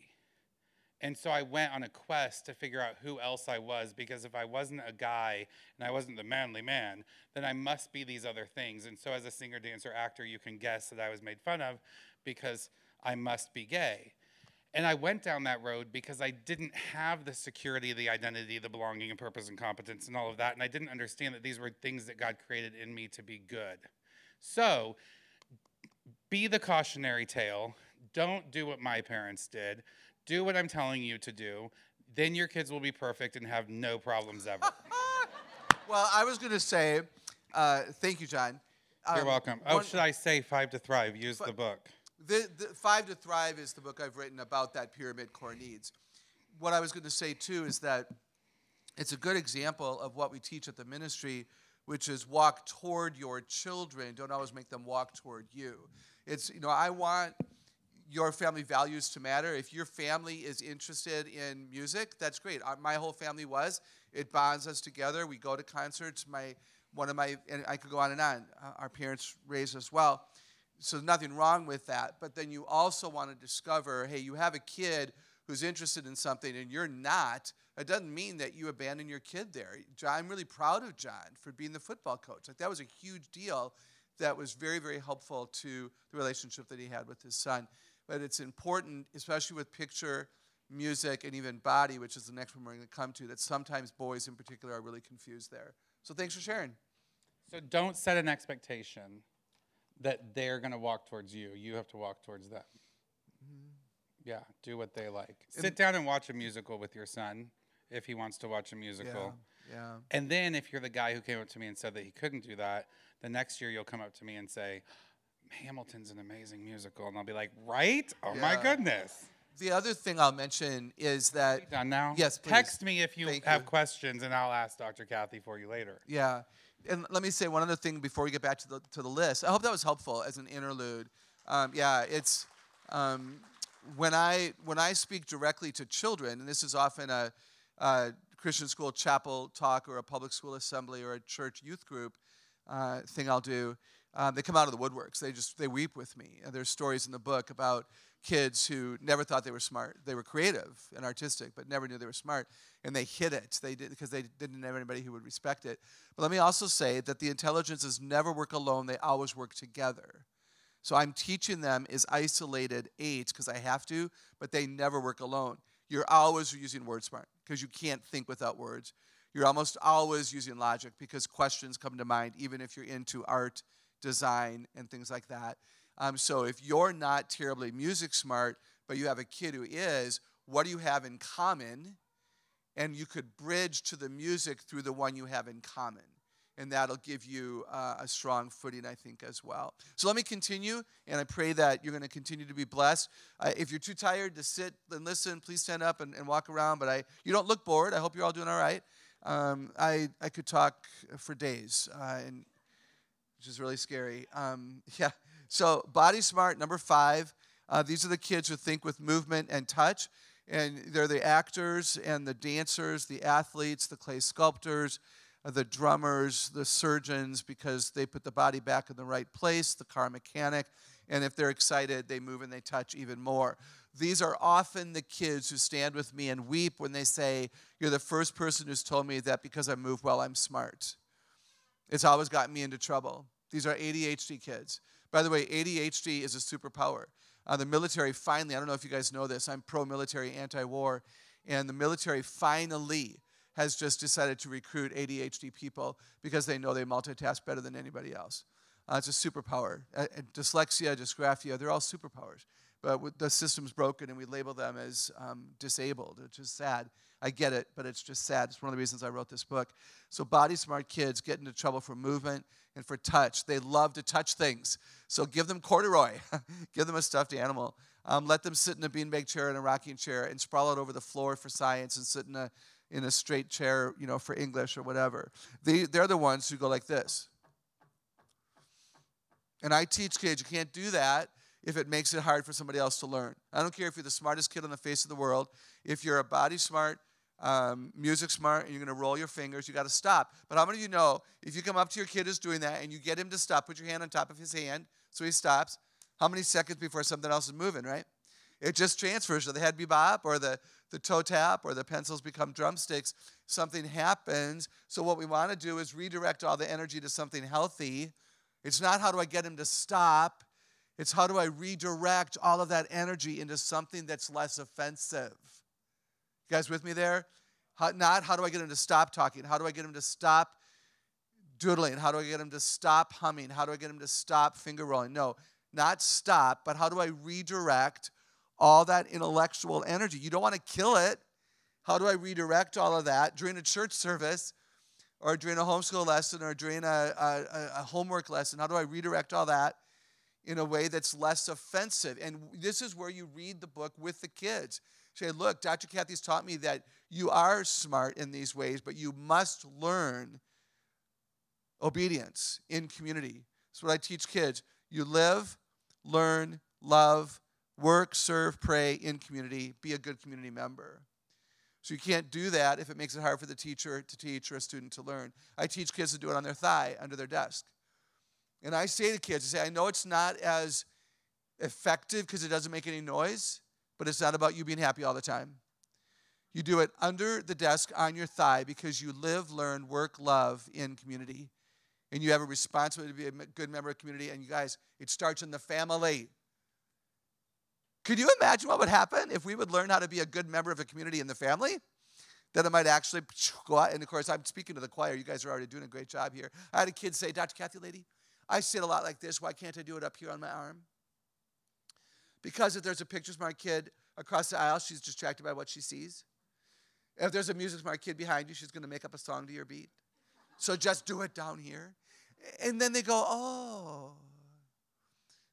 And so I went on a quest to figure out who else I was, because if I wasn't a guy and I wasn't the manly man, then I must be these other things. And so as a singer, dancer, actor, you can guess that I was made fun of because I must be gay. And I went down that road because I didn't have the security, the identity, the belonging and purpose and competence and all of that. And I didn't understand that these were things that God created in me to be good. So be the cautionary tale. Don't do what my parents did. Do what I'm telling you to do. Then your kids will be perfect and have no problems ever.
Well, I was going to say, thank you, John.
You're welcome. Oh, should I say 5 to Thrive? Use the book.
The 5 to Thrive is the book I've written about that pyramid core needs. What I was going to say, too, is that it's a good example of what we teach at the ministry, which is walk toward your children. Don't always make them walk toward you. It's, I want your family values to matter. If your family is interested in music, that's great. My whole family was. It bonds us together. We go to concerts. And I could go on and on. Our parents raised us well. So nothing wrong with that. But then you also want to discover, hey, you have a kid who's interested in something and you're not. It doesn't mean that you abandon your kid there. I'm really proud of John for being the football coach. Like, that was a huge deal that was very, very helpful to the relationship that he had with his son. But it's important, especially with picture, music, and even body, which is the next one we're going to come to, that sometimes boys in particular are really confused there. So thanks for sharing.
So don't set an expectation that they're going to walk towards you. You have to walk towards them. Yeah, do what they like. Sit down and watch a musical with your son if he wants to watch a musical.
Yeah.
And then if you're the guy who came up to me and said that he couldn't do that, the next year you'll come up to me and say, Hamilton's an amazing musical. And I'll be like, right? Oh, my goodness.
The other thing I'll mention is that...
Are we done now?
Yes, please.
Text me if you have questions, and I'll ask Dr. Kathy for you later.
Yeah. And let me say one other thing before we get back to the list. I hope that was helpful as an interlude. It's... When I speak directly to children, and this is often a Christian school chapel talk or a public school assembly or a church youth group thing I'll do, they come out of the woodworks. They weep with me. And there's stories in the book about kids who never thought they were smart. They were creative and artistic, but never knew they were smart. And they hid it. They did because they didn't have anybody who would respect it. But let me also say that the intelligences never work alone. They always work together. So I'm teaching them as isolated aids because I have to, but they never work alone. You're always using word smart because you can't think without words. You're almost always using logic because questions come to mind, even if you're into art, design, and things like that. So if you're not terribly music smart, but you have a kid who is, what do you have in common? And you could bridge to the music through the one you have in common. And that'll give you a strong footing, I think, as well. So let me continue, and I pray that you're going to continue to be blessed. If you're too tired to sit and listen, please stand up and walk around. But you don't look bored. I hope you're all doing all right. I could talk for days, which is really scary. So body smart, number 5. These are the kids who think with movement and touch. And they're the actors and the dancers, the athletes, the clay sculptors, the drummers, the surgeons, because they put the body back in the right place, the car mechanic, and if they're excited, they move and they touch even more. These are often the kids who stand with me and weep when they say, you're the first person who's told me that because I move well, I'm smart. It's always gotten me into trouble. These are ADHD kids. By the way, ADHD is a superpower. The military finally, I don't know if you guys know this, I'm pro-military, anti-war, and the military finally has just decided to recruit ADHD people because they know they multitask better than anybody else. It's a superpower. Dyslexia, dysgraphia, they're all superpowers. But the system's broken and we label them as disabled, which is sad. I get it, but it's just sad. It's one of the reasons I wrote this book. So body smart kids get into trouble for movement and for touch. They love to touch things. So give them corduroy. Give them a stuffed animal. Let them sit in a beanbag chair and a rocking chair and sprawl out over the floor for science and sit in a straight chair, for English or whatever. They're the ones who go like this. And I teach kids, you can't do that if it makes it hard for somebody else to learn. I don't care if you're the smartest kid on the face of the world. If you're a body smart, music smart, and you're going to roll your fingers, you got to stop. But how many of you know, if you come up to your kid who's doing that and you get him to stop, put your hand on top of his hand so he stops, how many seconds before something else is moving, right? It just transfers to the head bebop or the toe tap or the pencils become drumsticks. Something happens. So what we want to do is redirect all the energy to something healthy. It's not how do I get him to stop. It's how do I redirect all of that energy into something that's less offensive. You guys with me there? Not how do I get him to stop talking. How do I get him to stop doodling? How do I get him to stop humming? How do I get him to stop finger rolling? No, not stop, but how do I redirect all that intellectual energy? You don't want to kill it. How do I redirect all of that during a church service or during a homeschool lesson or during a homework lesson? How do I redirect all that in a way that's less offensive? And this is where you read the book with the kids. Say, look, Dr. Kathy's taught me that you are smart in these ways, but you must learn obedience in community. That's what I teach kids. You live, learn, love, work, serve, pray in community, be a good community member. So you can't do that if it makes it hard for the teacher to teach or a student to learn. I teach kids to do it on their thigh, under their desk. And I say to kids, I know it's not as effective because it doesn't make any noise, but it's not about you being happy all the time. You do it under the desk on your thigh because you live, learn, work, love in community. And you have a responsibility to be a good member of the community. And you guys, it starts in the family. Could you imagine what would happen if we would learn how to be a good member of a community in the family? That it might actually go out. And of course, I'm speaking to the choir. You guys are already doing a great job here. I had a kid say, Dr. Kathy lady, I sit a lot like this. Why can't I do it up here on my arm? Because if there's a picture smart kid across the aisle, she's distracted by what she sees. If there's a music smart kid behind you, she's going to make up a song to your beat. So just do it down here. And then they go, oh.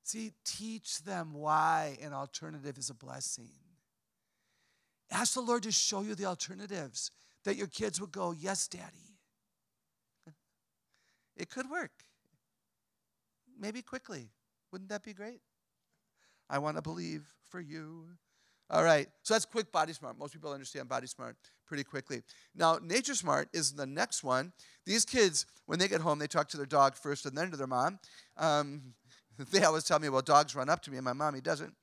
See, teach them why an alternative is a blessing. Ask the Lord to show you the alternatives that your kids would go, yes, Daddy. It could work. Maybe quickly. Wouldn't that be great? I want to believe for you. All right, so that's quick Body Smart. Most people understand Body Smart pretty quickly. Now, Nature Smart is the next one. These kids, when they get home, they talk to their dog first and then to their mom. They always tell me, well, dogs run up to me, and my mommy doesn't.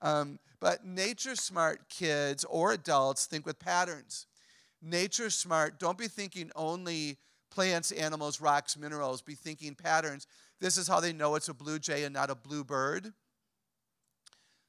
But Nature Smart kids or adults think with patterns. Nature Smart, don't be thinking only plants, animals, rocks, minerals. Be thinking patterns. This is how they know it's a blue jay and not a blue bird.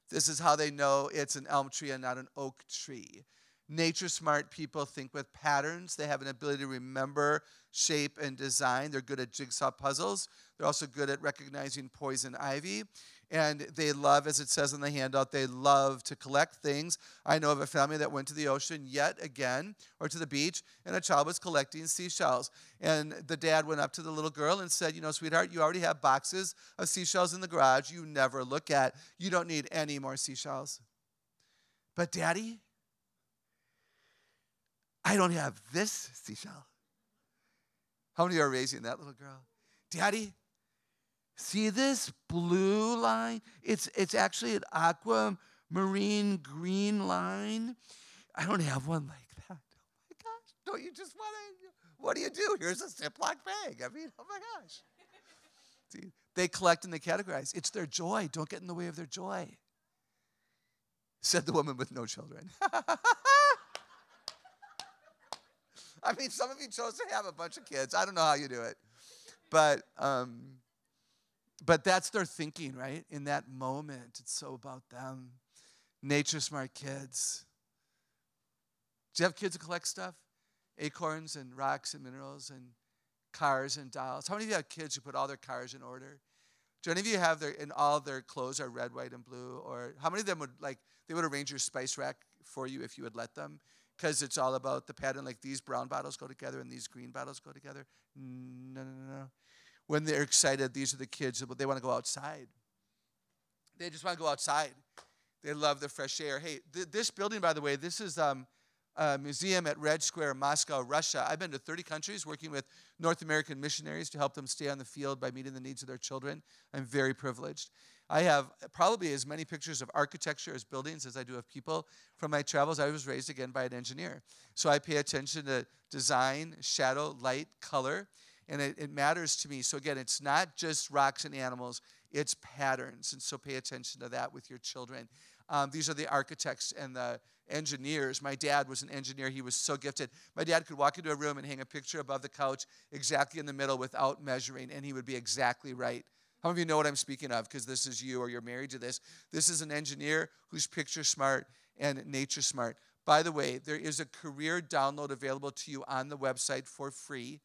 This is how they know it's an elm tree and not an oak tree. Nature smart people think with patterns. They have an ability to remember shape and design. They're good at jigsaw puzzles. They're also good at recognizing poison ivy. And they love, as it says on the handout, they love to collect things. I know of a family that went to the ocean yet again, or to the beach, and a child was collecting seashells. And the dad went up to the little girl and said, you know, sweetheart, you already have boxes of seashells in the garage you never look at. You don't need any more seashells. But Daddy, I don't have this seashell. How many are raising that little girl? Daddy, see this blue line? It's actually an aquamarine green line. I don't have one like that. Oh my gosh, don't you just want to, what do you do? Here's a Ziploc bag. I mean, oh my gosh. See, they collect and they categorize. It's their joy. Don't get in the way of their joy. Said the woman with no children. I mean, some of you chose to have a bunch of kids. I don't know how you do it. But that's their thinking, right? In that moment, it's so about them. Nature smart kids. Do you have kids who collect stuff? Acorns and rocks and minerals and cars and dolls. How many of you have kids who put all their cars in order? Do any of you have all their clothes are red, white, and blue? Or how many of them would they would arrange your spice rack for you if you would let them? Because it's all about the pattern, like these brown bottles go together and these green bottles go together. No. When they're excited, these are the kids, they want to go outside. They just want to go outside. They love the fresh air. Hey, this building, by the way, this is a museum at Red Square, Moscow, Russia. I've been to 30 countries working with North American missionaries to help them stay on the field by meeting the needs of their children. I'm very privileged. I have probably as many pictures of architecture as buildings as I do of people. From my travels, I was raised again by an engineer. So I pay attention to design, shadow, light, color, and it matters to me. So again, it's not just rocks and animals, it's patterns. And so pay attention to that with your children. These are the architects and the engineers. My dad was an engineer. He was so gifted. My dad could walk into a room and hang a picture above the couch exactly in the middle without measuring, and he would be exactly right. How many of you know what I'm speaking of? Because this is you or you're married to this. This is an engineer who's picture smart and nature smart. By the way, there is a career download available to you on the website for free.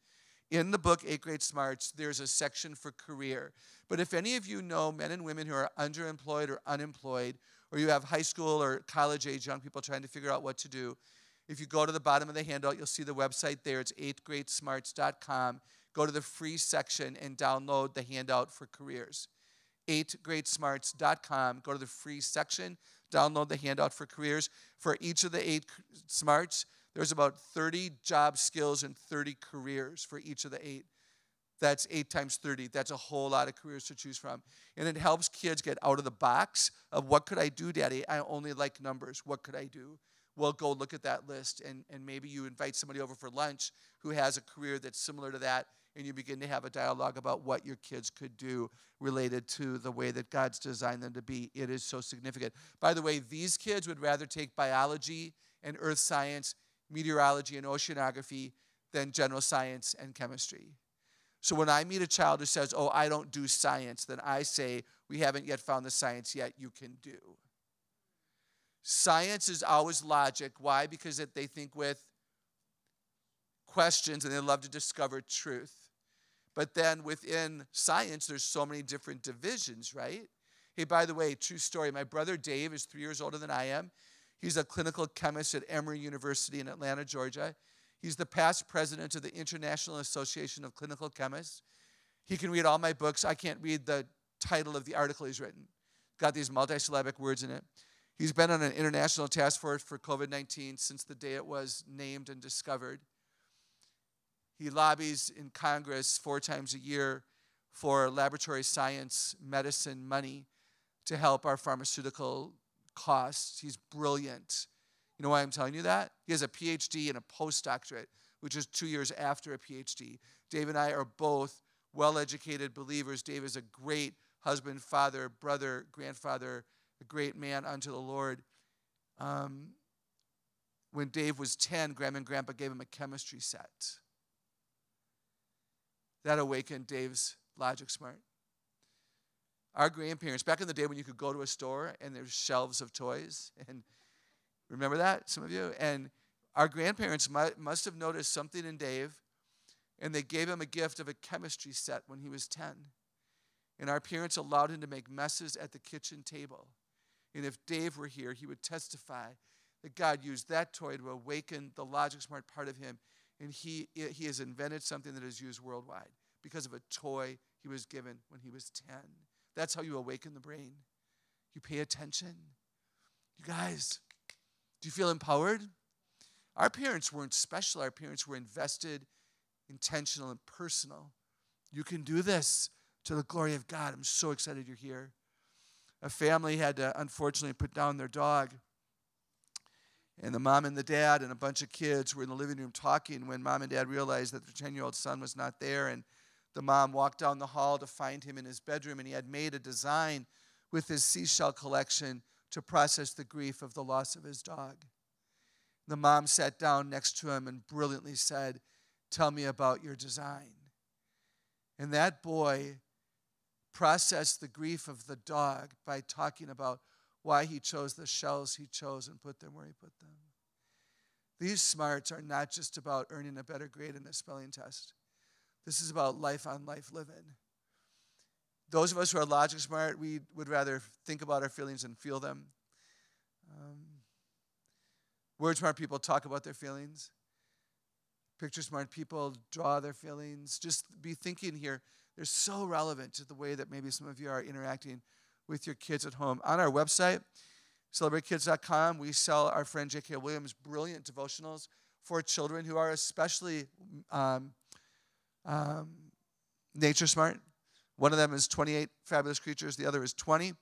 In the book, 8 Great Smarts, there's a section for career. But if any of you know men and women who are underemployed or unemployed, or you have high school or college-age young people trying to figure out what to do, if you go to the bottom of the handout, you'll see the website there. It's 8greatsmarts.com. Go to the free section and download the handout for careers. 8greatsmarts.com. Go to the free section, download the handout for careers. For each of the 8 smarts, there's about 30 job skills and 30 careers for each of the 8. That's 8 times 30. That's a whole lot of careers to choose from. And it helps kids get out of the box of what could I do, Daddy? I only like numbers. What could I do? Well, go look at that list, and maybe you invite somebody over for lunch who has a career that's similar to that, and you begin to have a dialogue about what your kids could do related to the way that God's designed them to be. It is so significant. By the way, these kids would rather take biology and earth science, meteorology and oceanography than general science and chemistry. So when I meet a child who says, oh, I don't do science, then I say, we haven't yet found the science yet you can do. Science is always logic. Why? Because they think with questions and they love to discover truth. But then within science, there's so many different divisions, right? Hey, by the way, true story. My brother Dave is 3 years older than I am. He's a clinical chemist at Emory University in Atlanta, Georgia. He's the past president of the International Association of Clinical Chemists. He can read all my books. I can't read the title of the article he's written. Got these multisyllabic words in it. He's been on an international task force for COVID-19 since the day it was named and discovered. He lobbies in Congress 4 times a year for laboratory science, medicine, money to help our pharmaceutical costs. He's brilliant. You know why I'm telling you that? He has a PhD and a postdoctorate, which is 2 years after a PhD. Dave and I are both well-educated believers. Dave is a great husband, father, brother, grandfather, a great man unto the Lord. When Dave was 10, Grandma and Grandpa gave him a chemistry set. That awakened Dave's logic smart. Our grandparents, back in the day when you could go to a store and there's shelves of toys, and remember that, some of you? And our grandparents must have noticed something in Dave, and they gave him a gift of a chemistry set when he was 10. And our parents allowed him to make messes at the kitchen table. And if Dave were here, he would testify that God used that toy to awaken the logic smart part of him. And he has invented something that is used worldwide because of a toy he was given when he was 10. That's how you awaken the brain. You pay attention. You guys, do you feel empowered? Our parents weren't special. Our parents were invested, intentional, and personal. You can do this to the glory of God. I'm so excited you're here. A family had to, unfortunately, put down their dog. And the mom and the dad and a bunch of kids were in the living room talking when mom and dad realized that their 10-year-old son was not there. And the mom walked down the hall to find him in his bedroom, and he had made a design with his seashell collection to process the grief of the loss of his dog. The mom sat down next to him and brilliantly said, "Tell me about your design." And that boy processed the grief of the dog by talking about why he chose the shells he chose and put them where he put them. These smarts are not just about earning a better grade in a spelling test. This is about life on life living. Those of us who are logic smart, we would rather think about our feelings and feel them. Word smart people talk about their feelings. Picture smart people draw their feelings. Just be thinking here. They're so relevant to the way that maybe some of you are interacting with your kids at home. On our website, celebratekids.com, we sell our friend J.K. Williams' brilliant devotionals for children who are especially nature smart. One of them is 28 Fabulous Creatures. The other is 20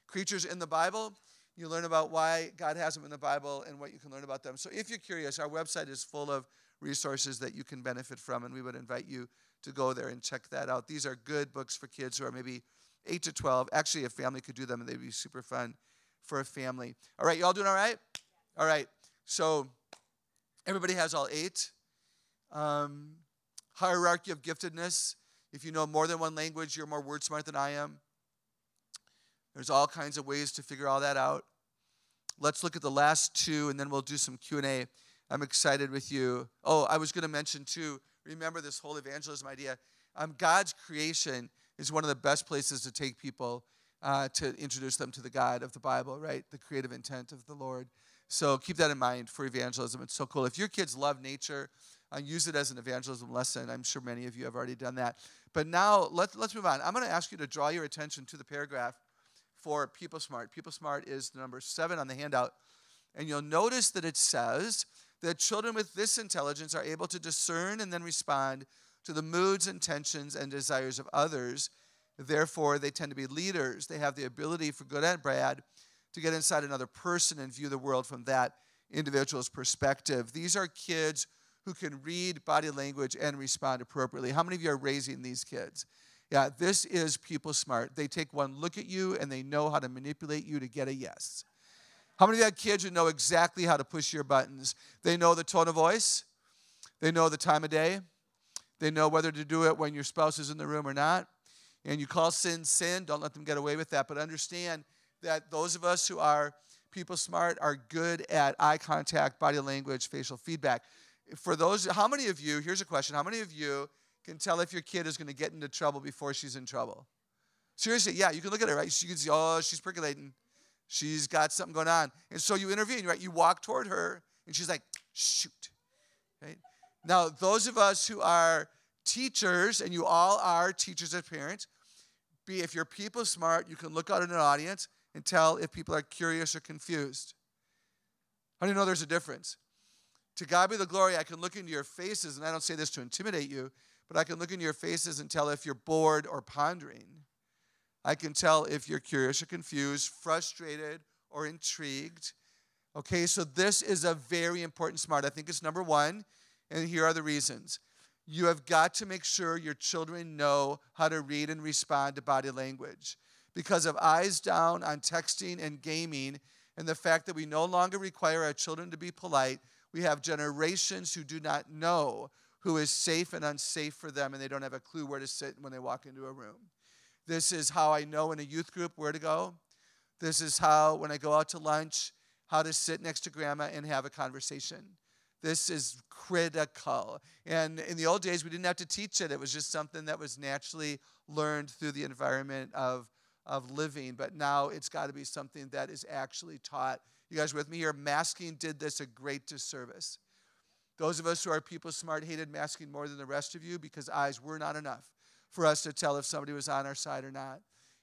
Creatures in the Bible. You learn about why God has them in the Bible and what you can learn about them. So if you're curious, our website is full of resources that you can benefit from, and we would invite you to go there and check that out. These are good books for kids who are maybe 8 to 12. Actually, a family could do them, and they'd be super fun for a family. All right, you all doing all right? All right, so everybody has all 8. Hierarchy of giftedness. If you know more than one language, you're more word smart than I am. There's all kinds of ways to figure all that out. Let's look at the last 2, and then we'll do some Q&A. I'm excited with you. Oh, I was going to mention, too, remember this whole evangelism idea. God's creation is one of the best places to take people to introduce them to the God of the Bible, right? The creative intent of the Lord. So keep that in mind for evangelism. It's so cool. If your kids love nature, use it as an evangelism lesson. I'm sure many of you have already done that. But now let's move on. I'm going to ask you to draw your attention to the paragraph for People Smart. People Smart is the number 7 on the handout. And you'll notice that it says that children with this intelligence are able to discern and then respond to the moods, intentions, and desires of others. Therefore, they tend to be leaders. They have the ability, for good and bad, to get inside another person and view the world from that individual's perspective. These are kids who can read body language and respond appropriately. How many of you are raising these kids? Yeah, this is People Smart. They take one look at you, and they know how to manipulate you to get a yes. How many of you have kids who know exactly how to push your buttons? They know the tone of voice. They know the time of day. They know whether to do it when your spouse is in the room or not. And you call sin, sin. Don't let them get away with that. But understand that those of us who are people smart are good at eye contact, body language, facial feedback. For those, how many of you, here's a question, how many of you can tell if your kid is going to get into trouble before she's in trouble? Seriously, yeah, you can look at her, right? You can see, oh, she's percolating. She's got something going on. And so you intervene, right? You walk toward her, and she's like, shoot, right? Now, those of us who are teachers, and you all are teachers as parents, if you're people smart, you can look out in an audience and tell if people are curious or confused. How do you know there's a difference? To God be the glory, I can look into your faces, and I don't say this to intimidate you, but I can look into your faces and tell if you're bored or pondering. I can tell if you're curious or confused, frustrated or intrigued. Okay, so this is a very important smart. I think it's number one, and here are the reasons. You have got to make sure your children know how to read and respond to body language. Because of eyes down on texting and gaming and the fact that we no longer require our children to be polite, we have generations who do not know who is safe and unsafe for them, and they don't have a clue where to sit when they walk into a room. This is how I know in a youth group where to go. This is how, when I go out to lunch, how to sit next to grandma and have a conversation. This is critical. And in the old days, we didn't have to teach it. It was just something that was naturally learned through the environment of living. But now it's got to be something that is actually taught. You guys with me here? Masking did this a great disservice. Those of us who are people smart hated masking more than the rest of you because eyes were not enough for us to tell if somebody was on our side or not.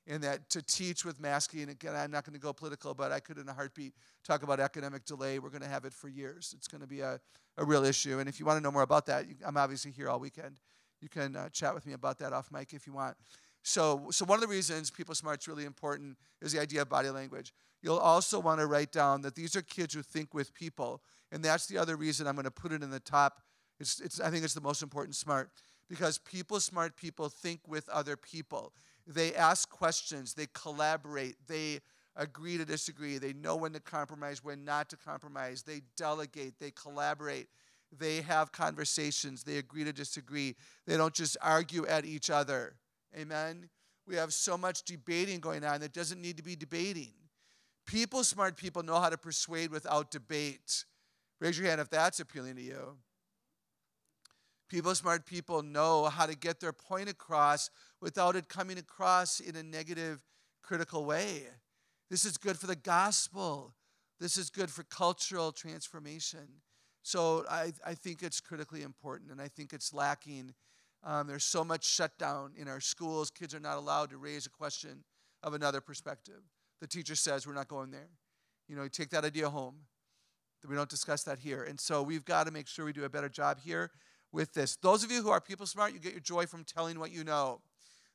And that to teach with masking, again, I'm not going to go political, but I could in a heartbeat talk about academic delay. We're going to have it for years. It's going to be a real issue. And if you want to know more about that, I'm obviously here all weekend. You can chat with me about that off mic if you want. So one of the reasons people smart's really important is the idea of body language. You'll also want to write down that these are kids who think with people. And that's the other reason I'm going to put it in the top. I think it's the most important smart. Because smart people think with other people. They ask questions. They collaborate. They agree to disagree. They know when to compromise, when not to compromise. They delegate. They collaborate. They have conversations. They agree to disagree. They don't just argue at each other. Amen? We have so much debating going on that doesn't need to be debating. Smart people know how to persuade without debate. Raise your hand if that's appealing to you. Smart people know how to get their point across without it coming across in a negative, critical way. This is good for the gospel. This is good for cultural transformation. So I think it's critically important, and I think it's lacking. There's so much shutdown in our schools. Kids are not allowed to raise a question of another perspective. The teacher says, we're not going there. You take that idea home. We don't discuss that here. And so we've got to make sure we do a better job here with this. Those of you who are people smart, you get your joy from telling what you know.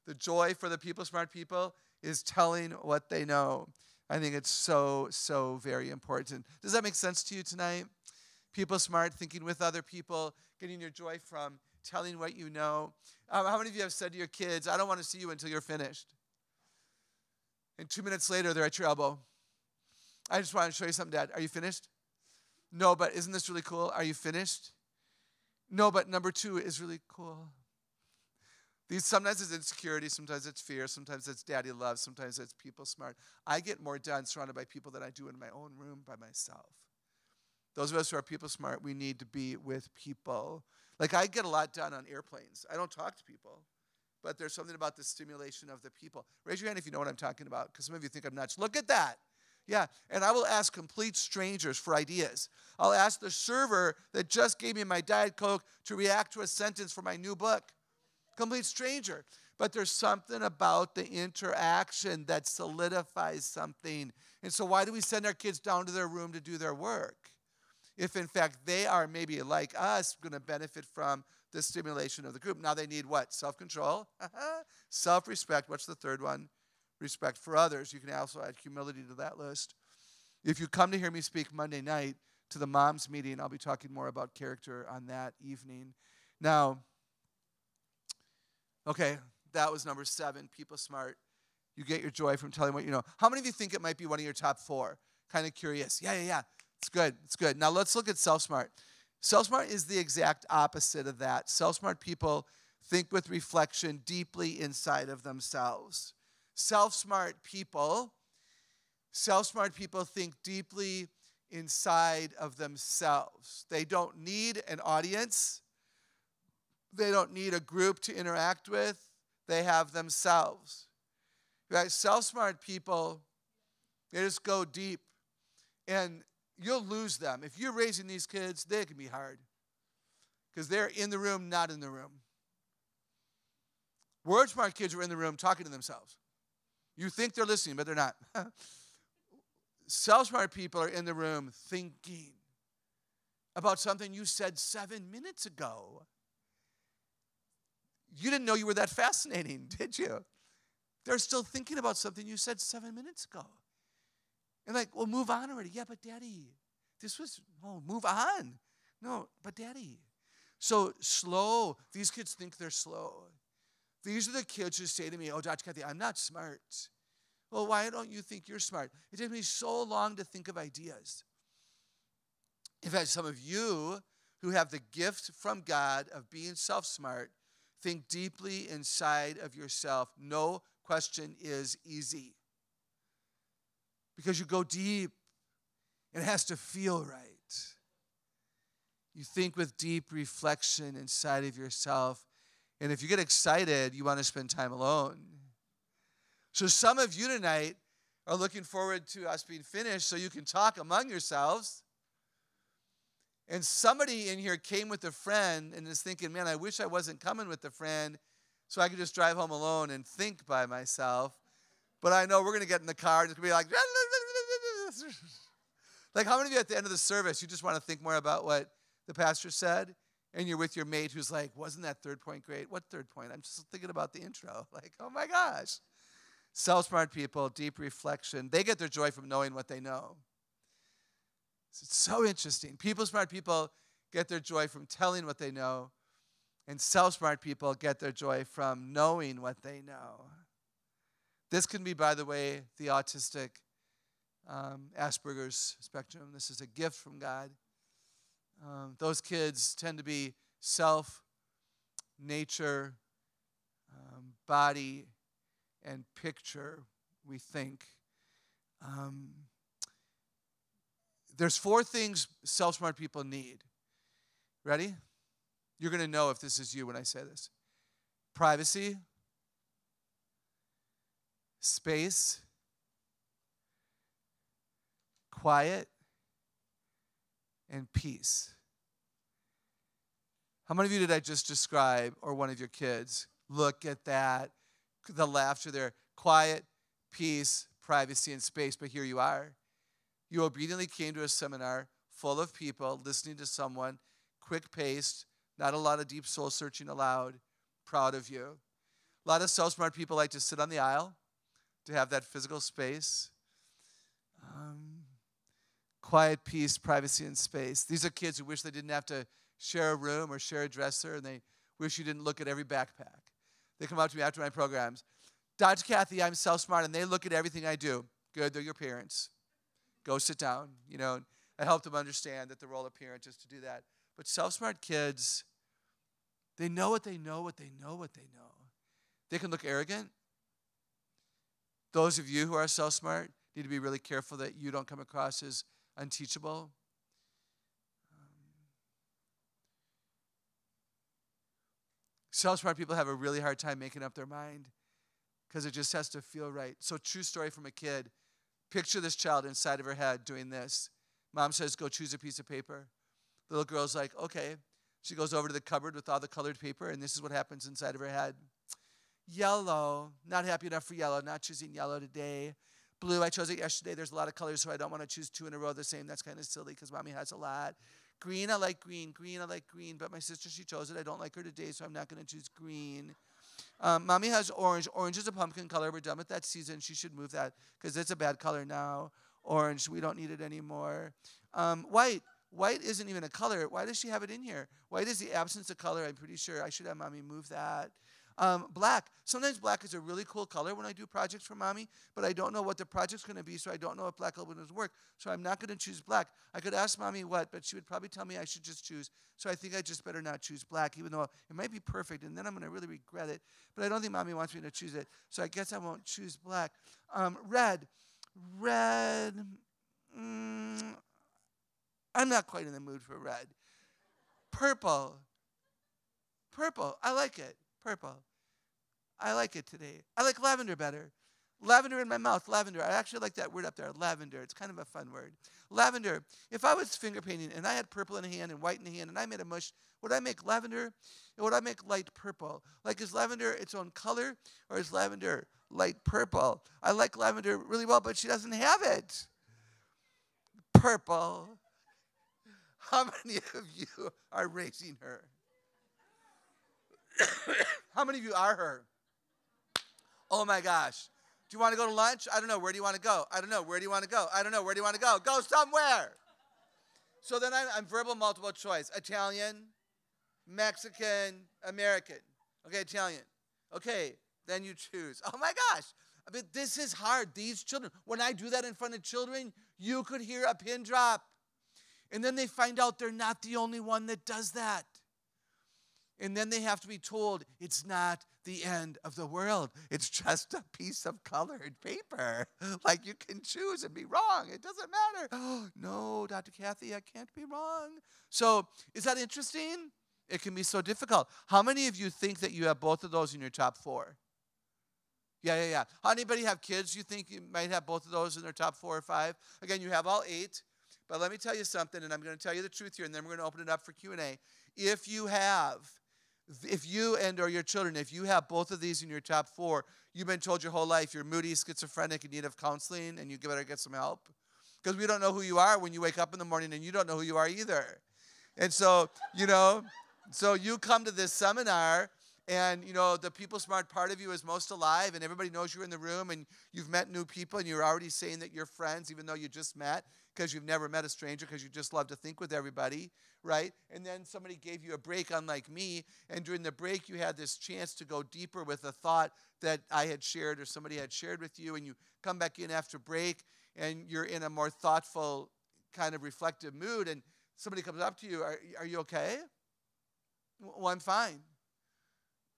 The joy for the people smart people is telling what they know. I think it's so, so very important. Does that make sense to you tonight? People smart, thinking with other people, getting your joy from telling what you know. How many of you have said to your kids, I don't want to see you until you're finished? And 2 minutes later, they're at your elbow. I just want to show you something, Dad. Are you finished? No, but isn't this really cool? Are you finished? No, but number 2 is really cool. Sometimes it's insecurity, sometimes it's fear, sometimes it's daddy love, sometimes it's people smart. I get more done surrounded by people than I do in my own room by myself. Those of us who are people smart, we need to be with people. Like I get a lot done on airplanes. I don't talk to people, but there's something about the stimulation of the people. Raise your hand if you know what I'm talking about, because some of you think I'm nuts. Look at that. Yeah, and I will ask complete strangers for ideas. I'll ask the server that just gave me my Diet Coke to react to a sentence for my new book. Complete stranger. But there's something about the interaction that solidifies something. And so why do we send our kids down to their room to do their work? If, in fact, they are maybe like us going to benefit from the stimulation of the group. Now they need what? Self-control, self-respect. What's the third one? Respect for others. You can also add humility to that list. If you come to hear me speak Monday night to the moms meeting, I'll be talking more about character on that evening. Now, okay, that was number 7, people smart. You get your joy from telling what you know. How many of you think it might be one of your top 4? Kind of curious. Yeah. It's good. Now let's look at self-smart. Self-smart is the exact opposite of that. Self-smart people think with reflection deeply inside of themselves. Self-smart people think deeply inside of themselves. They don't need an audience. They don't need a group to interact with. They have themselves. Right? Self-smart people, they just go deep. And you'll lose them. If you're raising these kids, they can be hard. Because they're in the room, not in the room. Word smart kids are in the room talking to themselves. You think they're listening, but they're not. Self-smart people are in the room thinking about something you said 7 minutes ago. You didn't know you were that fascinating, did you? They're still thinking about something you said 7 minutes ago. And like, well, move on already. Yeah, but Daddy, move on. No, but Daddy. So slow. These kids think they're slow. These are the kids who say to me, oh, Dr. Kathy, I'm not smart. Well, why don't you think you're smart? It takes me so long to think of ideas. In fact, some of you who have the gift from God of being self-smart, think deeply inside of yourself. No question is easy. Because you go deep, and it has to feel right. You think with deep reflection inside of yourself. And if you get excited, you want to spend time alone. So some of you tonight are looking forward to us being finished so you can talk among yourselves. And somebody in here came with a friend and is thinking, man, I wish I wasn't coming with a friend so I could just drive home alone and think by myself. But I know we're going to get in the car and it's going to be like how many of you at the end of the service, you just want to think more about what the pastor said? And you're with your mate who's like, wasn't that third point great? What third point? I'm just thinking about the intro. Like, oh my gosh. Self-smart people, deep reflection. They get their joy from knowing what they know. It's so interesting. Smart people get their joy from telling what they know. And self-smart people get their joy from knowing what they know. This can be, by the way, the autistic Asperger's spectrum. This is a gift from God. Those kids tend to be self, nature, body, and picture, we think. There's 4 things self-smart people need. Ready? You're going to know if this is you when I say this. Privacy, space, quiet, and peace. How many of you did I just describe, or one of your kids? Look at that. The laughter there. Quiet, peace, privacy, and space. But here you are. You obediently came to a seminar full of people listening to someone, quick-paced, not a lot of deep soul searching allowed. Proud of you. A lot of self-smart people like to sit on the aisle to have that physical space. Quiet, peace, privacy, and space. These are kids who wish they didn't have to share a room or share a dresser, and they wish you didn't look at every backpack. They come up to me after my programs. Dr. Kathy, I'm self-smart, and they look at everything I do. Good, they're your parents. Go sit down. You know, I help them understand that the role of parent is to do that. But self-smart kids, they know what they know, what they know, what they know. They can look arrogant. Those of you who are self-smart need to be really careful that you don't come across as unteachable. Self-smart people have a really hard time making up their mind because it just has to feel right. So true story from a kid. Picture this child inside of her head doing this. Mom says, go choose a piece of paper. The little girl's like, okay. She goes over to the cupboard with all the colored paper, and this is what happens inside of her head. Yellow, not happy enough for yellow, not choosing yellow today. Blue, I chose it yesterday. There's a lot of colors, so I don't want to choose 2 in a row the same. That's kind of silly because Mommy has a lot. Green, I like green. Green, I like green. But my sister, she chose it. I don't like her today, so I'm not going to choose green. Mommy has orange. Orange is a pumpkin color. We're done with that season. She should move that because it's a bad color now. Orange, we don't need it anymore. White. White isn't even a color. Why does she have it in here? White is the absence of color. I'm pretty sure I should have Mommy move that. Black. Sometimes black is a really cool color when I do projects for mommy, but I don't know what the project's going to be, so I don't know if black will work. So I'm not going to choose black. I could ask mommy what, but she would probably tell me I should just choose. So I think I just better not choose black, even though it might be perfect, and then I'm going to really regret it. But I don't think mommy wants me to choose it, so I guess I won't choose black. Red. Red. I'm not quite in the mood for red. Purple. Purple. I like it. Purple. I like it today. I like lavender better. Lavender in my mouth. Lavender. I actually like that word up there. Lavender. It's kind of a fun word. Lavender. If I was finger painting and I had purple in a hand and white in a hand and I made a mush, would I make lavender or would I make light purple? Like, is lavender its own color or is lavender light purple? I like lavender really well, but she doesn't have it. Purple. How many of you are raising her? How many of you are her? Oh my gosh. Do you want to go to lunch? I don't know. Where do you want to go? I don't know. Where do you want to go? I don't know. Where do you want to go? Go somewhere. So then I'm verbal multiple choice. Italian, Mexican, American. Okay, Italian. Okay, then you choose. Oh my gosh. I mean, this is hard. These children, when I do that in front of children, you could hear a pin drop. And then they find out they're not the only one that does that. And then they have to be told it's not the end of the world. It's just a piece of colored paper. Like, you can choose and be wrong. It doesn't matter. Oh, no, Dr. Kathy, I can't be wrong. So is that interesting? It can be so difficult. How many of you think that you have both of those in your top 4? Yeah. How anybody have kids you think you might have both of those in their top 4 or 5? Again, you have all 8. But let me tell you something, and I'm going to tell you the truth here, and then we're going to open it up for Q&A. If you and or your children, if you have both of these in your top 4, you've been told your whole life you're moody, schizophrenic, in need of counseling, and you better get some help. Because we don't know who you are when you wake up in the morning, and you don't know who you are either. And so, so you come to this seminar, and, the people smart part of you is most alive, and everybody knows you're in the room, and you've met new people, and you're already saying that you're friends, even though you just met, because you've never met a stranger, because you just love to think with everybody, right? And then somebody gave you a break, unlike me, and during the break, you had this chance to go deeper with a thought that I had shared or somebody had shared with you, and you come back in after break, and you're in a more thoughtful, kind of reflective mood, and somebody comes up to you, are you okay? Well, I'm fine.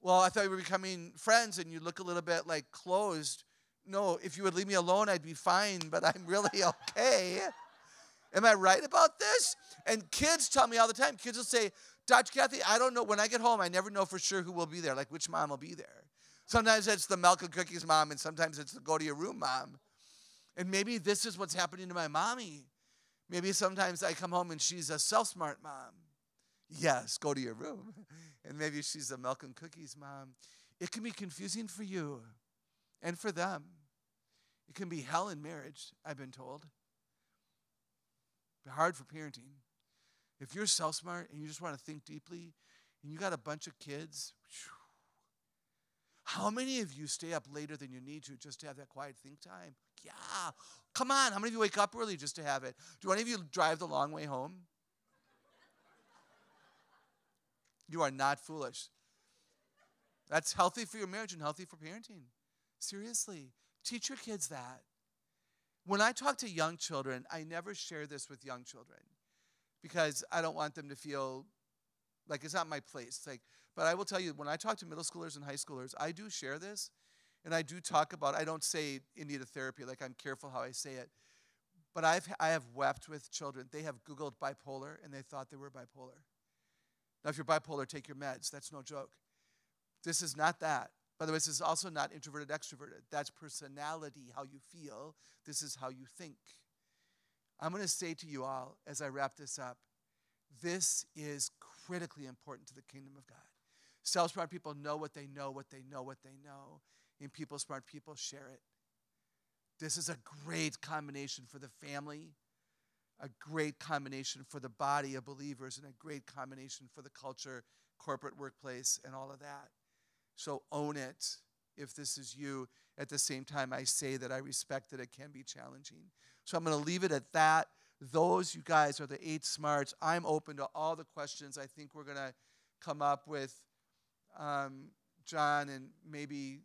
Well, I thought we were becoming friends, and you look a little bit like closed. No, if you would leave me alone, I'd be fine, but I'm really okay. Am I right about this? And kids tell me all the time, kids will say, Dr. Kathy, I don't know. When I get home, I never know for sure who will be there, like which mom will be there. Sometimes it's the milk and cookies mom, and sometimes it's the go to your room mom. And maybe this is what's happening to my mommy. Maybe sometimes I come home and she's a self-smart mom. Yes, go to your room. And maybe she's a milk and cookies mom. It can be confusing for you and for them. It can be hell in marriage, I've been told. Hard for parenting. If you're self-smart and you just want to think deeply and you got a bunch of kids, how many of you stay up later than you need to just to have that quiet think time? Yeah. Come on. How many of you wake up early just to have it? Do any of you drive the long way home? You are not foolish. That's healthy for your marriage and healthy for parenting. Seriously. Teach your kids that. When I talk to young children, I never share this with young children because I don't want them to feel like it's not my place. But I will tell you, when I talk to middle schoolers and high schoolers, I do share this, and I do talk about, I don't say in need of therapy, like I'm careful how I say it, but I have wept with children. They have Googled bipolar, and they thought they were bipolar. Now, if you're bipolar, take your meds. That's no joke. This is not that. By the way, this is also not introverted, extroverted. That's personality, how you feel. This is how you think. I'm going to say to you all, as I wrap this up, this is critically important to the kingdom of God. Self-smart people know what they know, what they know, what they know. And smart people share it. This is a great combination for the family, a great combination for the body of believers, and a great combination for the culture, corporate workplace, and all of that. So own it if this is you. At the same time, I say that I respect that it can be challenging. So I'm going to leave it at that. Those, you guys, are the 8 smarts. I'm open to all the questions. I think we're going to come up with John, and maybe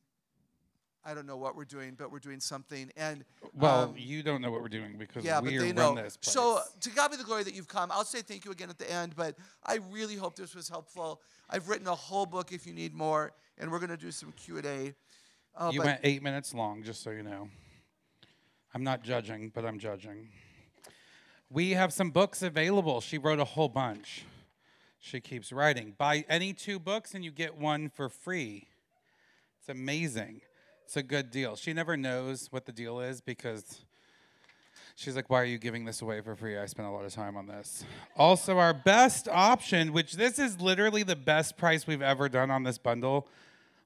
I don't know what we're doing, but we're doing something. And
well, you don't know what we're doing because
yeah,
we
but they
run
know.
this place.
So to God be the glory that you've come. I'll say thank you again at the end, but I really hope this was helpful. I've written a whole book if you need more, and we're going to do some Q&A.
You went 8 minutes long, just so you know. I'm not judging, but I'm judging. We have some books available. She wrote a whole bunch. She keeps writing. Buy any 2 books and you get 1 for free. It's amazing. It's a good deal. She never knows what the deal is because she's like, why are you giving this away for free? I spent a lot of time on this. Also, our best option, which this is literally the best price we've ever done on this bundle,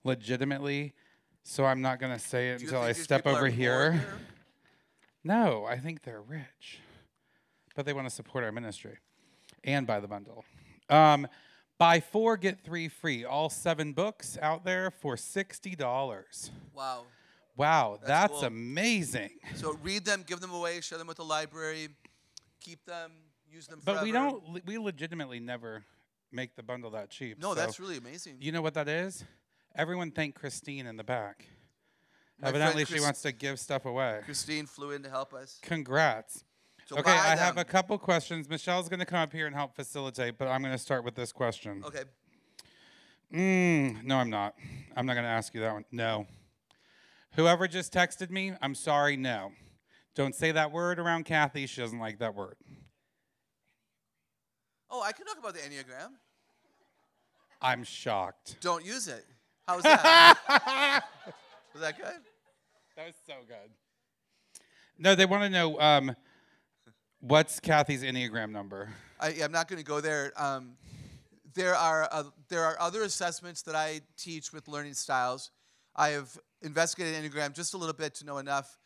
legitimately. So I'm not going to say it until I step over here. No, I think they're rich. But they want to support our ministry and buy the bundle. Buy 4, get 3 free. All 7 books out there for $60.
Wow.
Wow, that's
cool.
Amazing.
So read them, give them away, share them with the library, keep them, use them forever.
But we legitimately never make the bundle that cheap.
No,
so
that's really amazing.
You know what that is? Everyone thank Christine in the back.
My
Evidently, she wants to give stuff away.
Christine flew in to help us.
Congrats.
So
okay, I have a couple questions. Michelle's going to come up here and help facilitate, but I'm going to start with this question.
Okay.
No, I'm not. I'm not going to ask you that one. No. Whoever just texted me, I'm sorry, no. Don't say that word around Kathy. She doesn't like that word.
Oh, I can talk about the Enneagram.
I'm shocked.
Don't use it. How was that? Was that good?
That was so good. No, they want to know what's Kathy's Enneagram number.
I'm not going to go there. There are other assessments that I teach with learning styles. I have investigated Enneagram just a little bit to know enough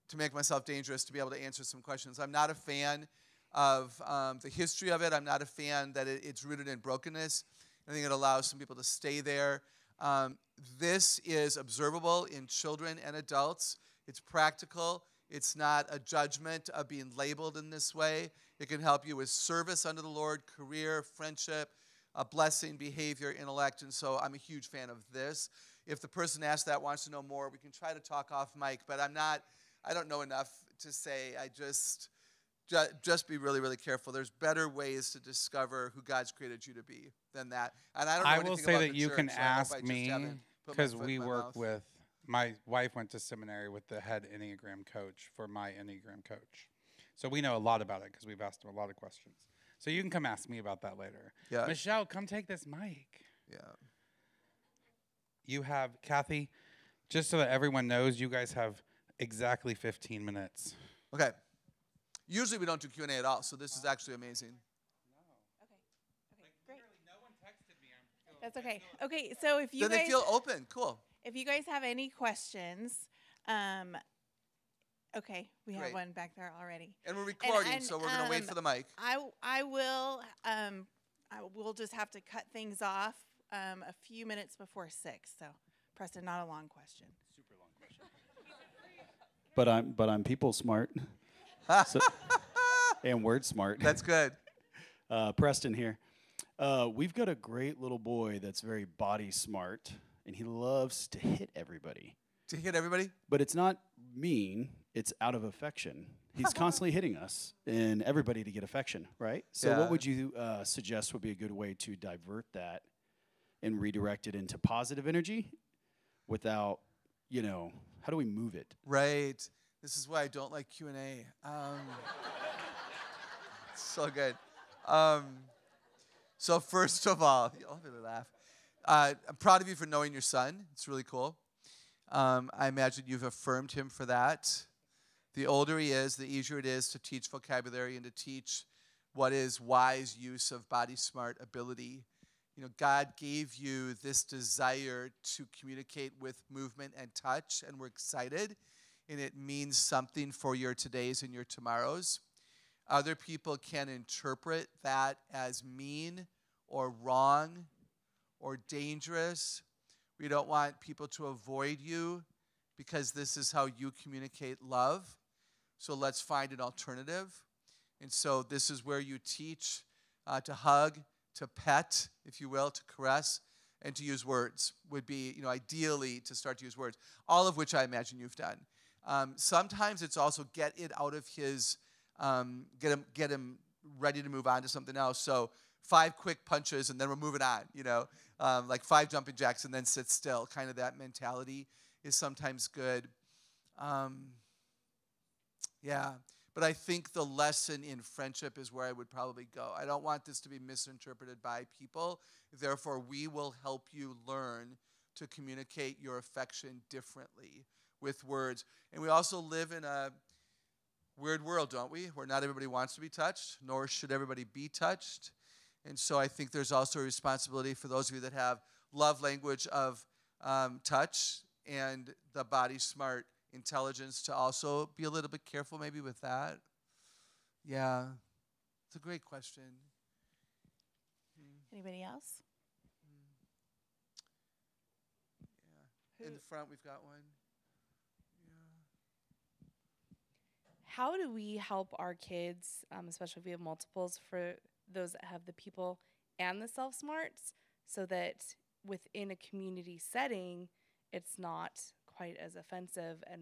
to make myself dangerous to be able to answer some questions. I'm not a fan of the history of it. I'm not a fan that it's rooted in brokenness. I think it allows some people to stay there. This is observable in children and adults. It's practical. It's not a judgment of being labeled in this way. It can help you with service unto the Lord, career, friendship, blessing, behavior, intellect. And so I'm a huge fan of this. If the person asked that wants to know more, we can try to talk off mic, but I don't know enough to say. I just be really, really careful. There's better ways to discover who God's created you to be than that. And I don't know anything
will say
about
that
the
you
church,
can
so
ask me because we work
mouth.
with, my wife went to seminary with the head Enneagram coach for my Enneagram coach. So we know a lot about it because we've asked him a lot of questions. So you can come ask me about that later.
Yeah.
Michelle, come take this mic.
Yeah.
You have, Kathy, just so that everyone knows, you guys have exactly 15 minutes.
Okay. Usually we don't do Q&A at all, so this is actually amazing.
Okay, great. No one texted me. That's okay. Okay, so if you
then they feel open. Cool.
If you guys have any questions, okay, we have one back there already.
And we're recording, so we're going to wait for the mic.
I will just have to cut things off a few minutes before 6. So, Preston, not a long question.
Super long question.
But I'm people smart. So, and word smart.
That's good.
Preston here. We've got a great little boy that's very body smart, and he loves to hit everybody.
To hit everybody?
But it's not mean. It's out of affection. He's constantly hitting us and everybody to get affection, right? So what would you suggest would be a good way to divert that and redirect it into positive energy without, how do we move it?
Right. This is why I don't like Q&A. So good. So first of all, you'll really laugh. I'm proud of you for knowing your son. It's really cool. I imagine you've affirmed him for that. The older he is, the easier it is to teach vocabulary and to teach what is wise use of body smart ability. God gave you this desire to communicate with movement and touch, and we're excited, and it means something for your todays and your tomorrows. Other people can interpret that as mean or wrong or dangerous. We don't want people to avoid you because this is how you communicate love. So let's find an alternative. And so this is where you teach to hug, to pet, if you will, to caress, and to use words would be, ideally to start to use words, all of which I imagine you've done. Sometimes it's also get it out of his, get him ready to move on to something else. So 5 quick punches and then we're moving on, like 5 jumping jacks and then sit still. Kind of that mentality is sometimes good. Yeah, but I think the lesson in friendship is where I would probably go. I don't want this to be misinterpreted by people. Therefore, we will help you learn to communicate your affection differently with words. And we also live in a weird world, don't we? Where not everybody wants to be touched, nor should everybody be touched. And so I think there's also a responsibility for those of you that have love language of touch and the body smart intelligence to also be a little bit careful maybe with that. Yeah, it's a great question.
Anybody else?
Yeah. In the front, we've got one.
How do we help our kids, especially if we have multiples, for those that have the people and the self-smarts, so that within a community setting, it's not quite as offensive and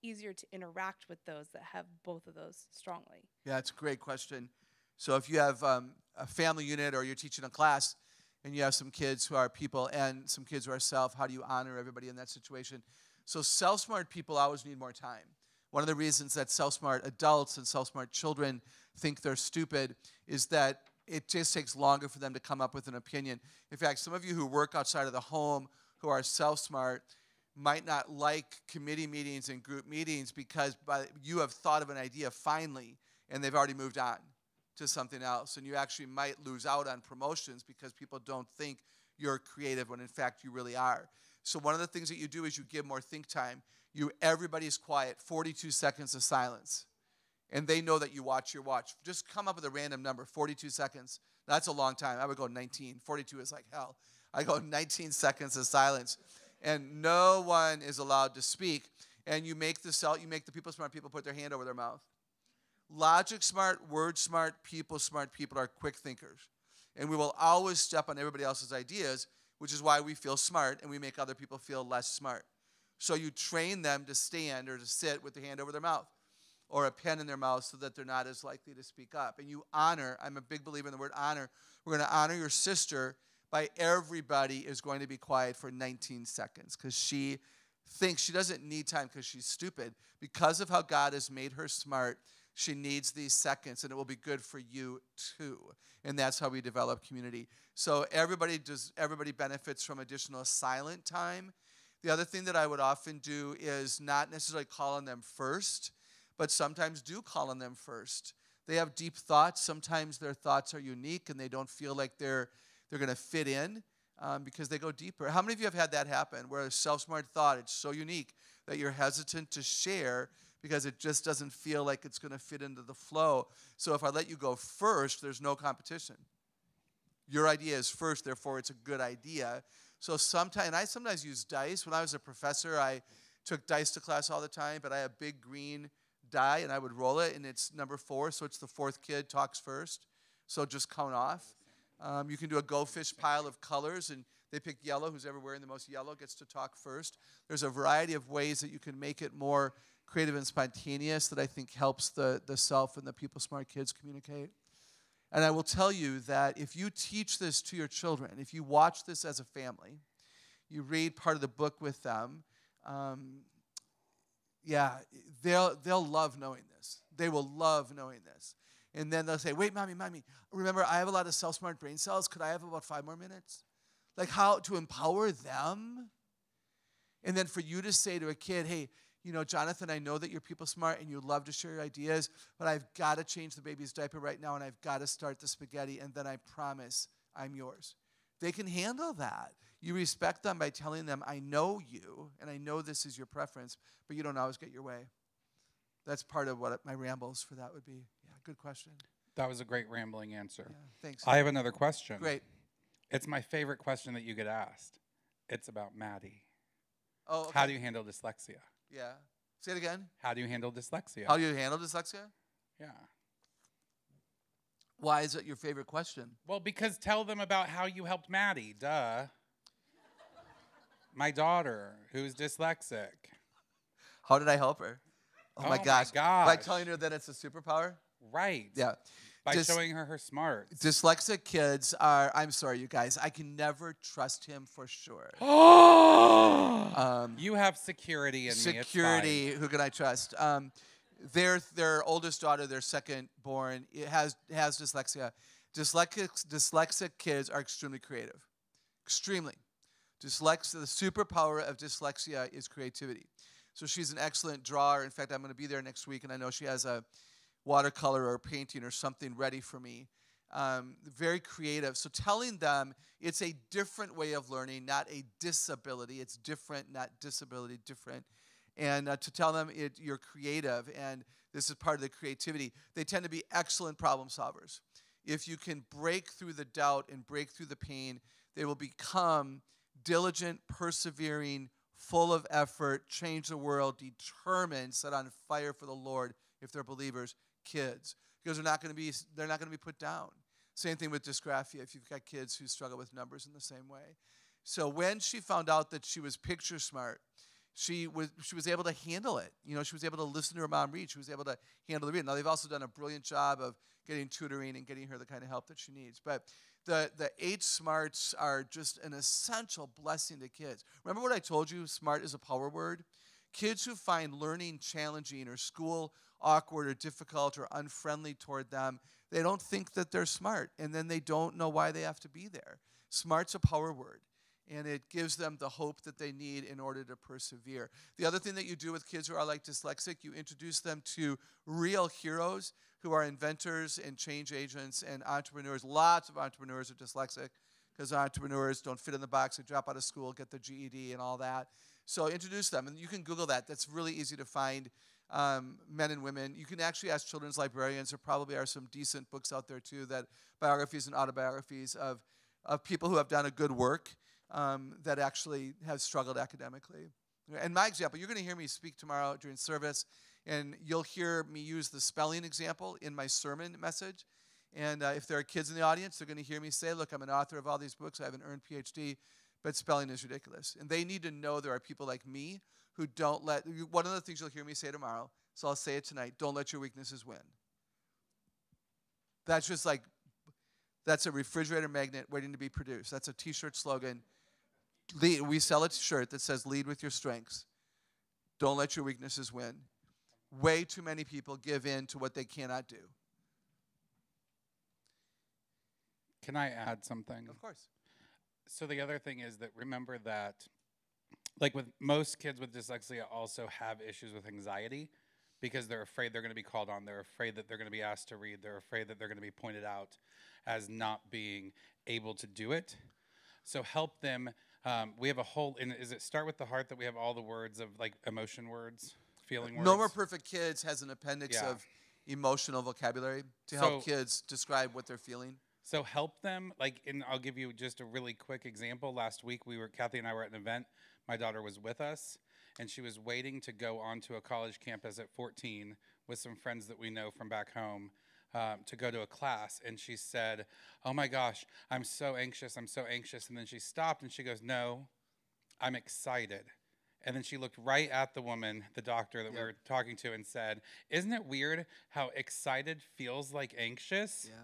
easier to interact with those that have both of those strongly?
Yeah, it's a great question. So if you have a family unit or you're teaching a class and you have some kids who are people and some kids who are self, how do you honor everybody in that situation? So self-smart people always need more time. One of the reasons that self-smart adults and self-smart children think they're stupid is that it just takes longer for them to come up with an opinion. In fact, some of you who work outside of the home who are self-smart might not like committee meetings and group meetings because you have thought of an idea finally and they've already moved on to something else. And you actually might lose out on promotions because people don't think you're creative when in fact you really are. So one of the things that you do is you give more think time. Everybody's quiet, 42 seconds of silence. And they know that you watch your watch. Just come up with a random number, 42 seconds. That's a long time. I would go 19. 42 is like hell. I go 19 seconds of silence. And no one is allowed to speak. And you make the people smart people put their hand over their mouth. Logic smart, word smart people are quick thinkers. And we will always step on everybody else's ideas, which is why we feel smart and we make other people feel less smart. So you train them to stand or to sit with their hand over their mouth or a pen in their mouth so that they're not as likely to speak up. And you honor, I'm a big believer in the word honor. We're going to honor your sister by everybody is going to be quiet for 19 seconds because she thinks she doesn't need time because she's stupid. Because of how God has made her smart, she needs these seconds, and it will be good for you too. And that's how we develop community. So everybody benefits from additional silent time. The other thing that I would often do is not necessarily call on them first, but sometimes do call on them first. They have deep thoughts. Sometimes their thoughts are unique, and they don't feel like they're going to fit in because they go deeper. How many of you have had that happen, where a self-smart thought, it's so unique that you're hesitant to share because it just doesn't feel like it's going to fit into the flow? So if I let you go first, there's no competition. Your idea is first, therefore it's a good idea. So I sometimes use dice. When I was a professor, I took dice to class all the time, but I had a big green die, and I would roll it, and it's number 4, so it's the 4th kid talks first. So just count off. You can do a go fish pile of colors, and they pick yellow. Who's ever wearing the most yellow gets to talk first. There's a variety of ways that you can make it more creative and spontaneous that I think helps the self and the people smart kids communicate. And I will tell you that if you teach this to your children, if you watch this as a family, you read part of the book with them, they'll love knowing this. They will love knowing this. And then they'll say, wait, mommy, remember I have a lot of self-smart brain cells. Could I have about 5 more minutes? Like how to empower them. And then for you to say to a kid, hey, Jonathan, I know that you're people smart and you love to share your ideas, but I've got to change the baby's diaper right now and I've got to start the spaghetti and then I promise I'm yours. They can handle that. You respect them by telling them, I know you and I know this is your preference, but you don't always get your way. That's part of what my rambles for that would be. Yeah, good question.
That was a great rambling answer.
Yeah, thanks.
I have another question.
Great.
It's my favorite question that you get asked. It's about Maddie.
Oh, okay.
How do you handle dyslexia?
Yeah. Say it again.
How do you handle dyslexia?
How do you handle dyslexia?
Yeah.
Why is it your favorite question?
Well, because tell them about how you helped Maddie. Duh. My daughter, who's dyslexic.
How did I help her? Oh my gosh. By telling her that it's a superpower?
Right.
Yeah.
By showing her smarts.
Dyslexic kids are, I'm sorry, you guys, I can never trust him for sure.
You have security in
security, who can I trust? Their oldest daughter, their second born, has dyslexia. Dyslexic kids are extremely creative. Extremely. The superpower of dyslexia is creativity. So she's an excellent drawer. In fact, I'm going to be there next week, and I know she has a watercolor or painting or something ready for me. Very creative. So telling them it's a different way of learning, not a disability. It's different, not disability, different. And to tell them you're creative, and this is part of the creativity. They tend to be excellent problem solvers. If you can break through the doubt and break through the pain, they will become diligent, persevering, full of effort, change the world, determined, set on fire for the Lord if they're believers, kids. Because they're not going to be put down. Same thing with dysgraphia if you've got kids who struggle with numbers in the same way. So when she found out that she was picture smart, she was able to handle it. You know, she was able to listen to her mom read. She was able to handle the reading. Now, they've also done a brilliant job of getting tutoring and getting her the kind of help that she needs. But the 8 smarts are just an essential blessing to kids. Remember what I told you, smart is a power word? Kids who find learning challenging or school awkward or difficult or unfriendly toward them, they don't think that they're smart, and then they don't know why they have to be there. Smart's a power word, and it gives them the hope that they need in order to persevere. The other thing that you do with kids who are like dyslexic, you introduce them to real heroes who are inventors and change agents and entrepreneurs. Lots of entrepreneurs are dyslexic because entrepreneurs don't fit in the box. They drop out of school, get their GED and all that. So introduce them, and you can Google that. That's really easy to find. Men and women. You can actually ask children's librarians. There probably are some decent books out there too, that biographies and autobiographies of people who have done a good work that actually have struggled academically. And my example, you're going to hear me speak tomorrow during service, and you'll hear me use the spelling example in my sermon message. And if there are kids in the audience, they're going to hear me say, look, I'm an author of all these books. I have an earned PhD, but spelling is ridiculous. And they need to know there are people like me who don't one of the things you'll hear me say tomorrow, so I'll say it tonight, don't let your weaknesses win. That's just like, that's a refrigerator magnet waiting to be produced. That's a t-shirt slogan. We sell a shirt that says, lead with your strengths. Don't let your weaknesses win. Way too many people give in to what they cannot do.
Can I add something?
Of course.
So the other thing is that remember that, like with most kids with dyslexia also have issues with anxiety because they're afraid they're going to be called on. They're afraid that they're going to be asked to read. They're afraid that they're going to be pointed out as not being able to do it. So help them. We have a whole, is it Start with the Heart that we have all the words of like emotion words, feeling words?
No More Perfect Kids has an appendix of emotional vocabulary to help kids describe what they're feeling.
So help them, and I'll give you just a really quick example. Last week, Kathy and I were at an event. My daughter was with us, and she was waiting to go onto a college campus at 14 with some friends that we know from back home to go to a class. And she said, oh my gosh, I'm so anxious, I'm so anxious. And then she stopped and she goes, no, I'm excited. And then she looked right at the woman, the doctor that we were talking to, and said, isn't it weird how excited feels like anxious?
Yeah.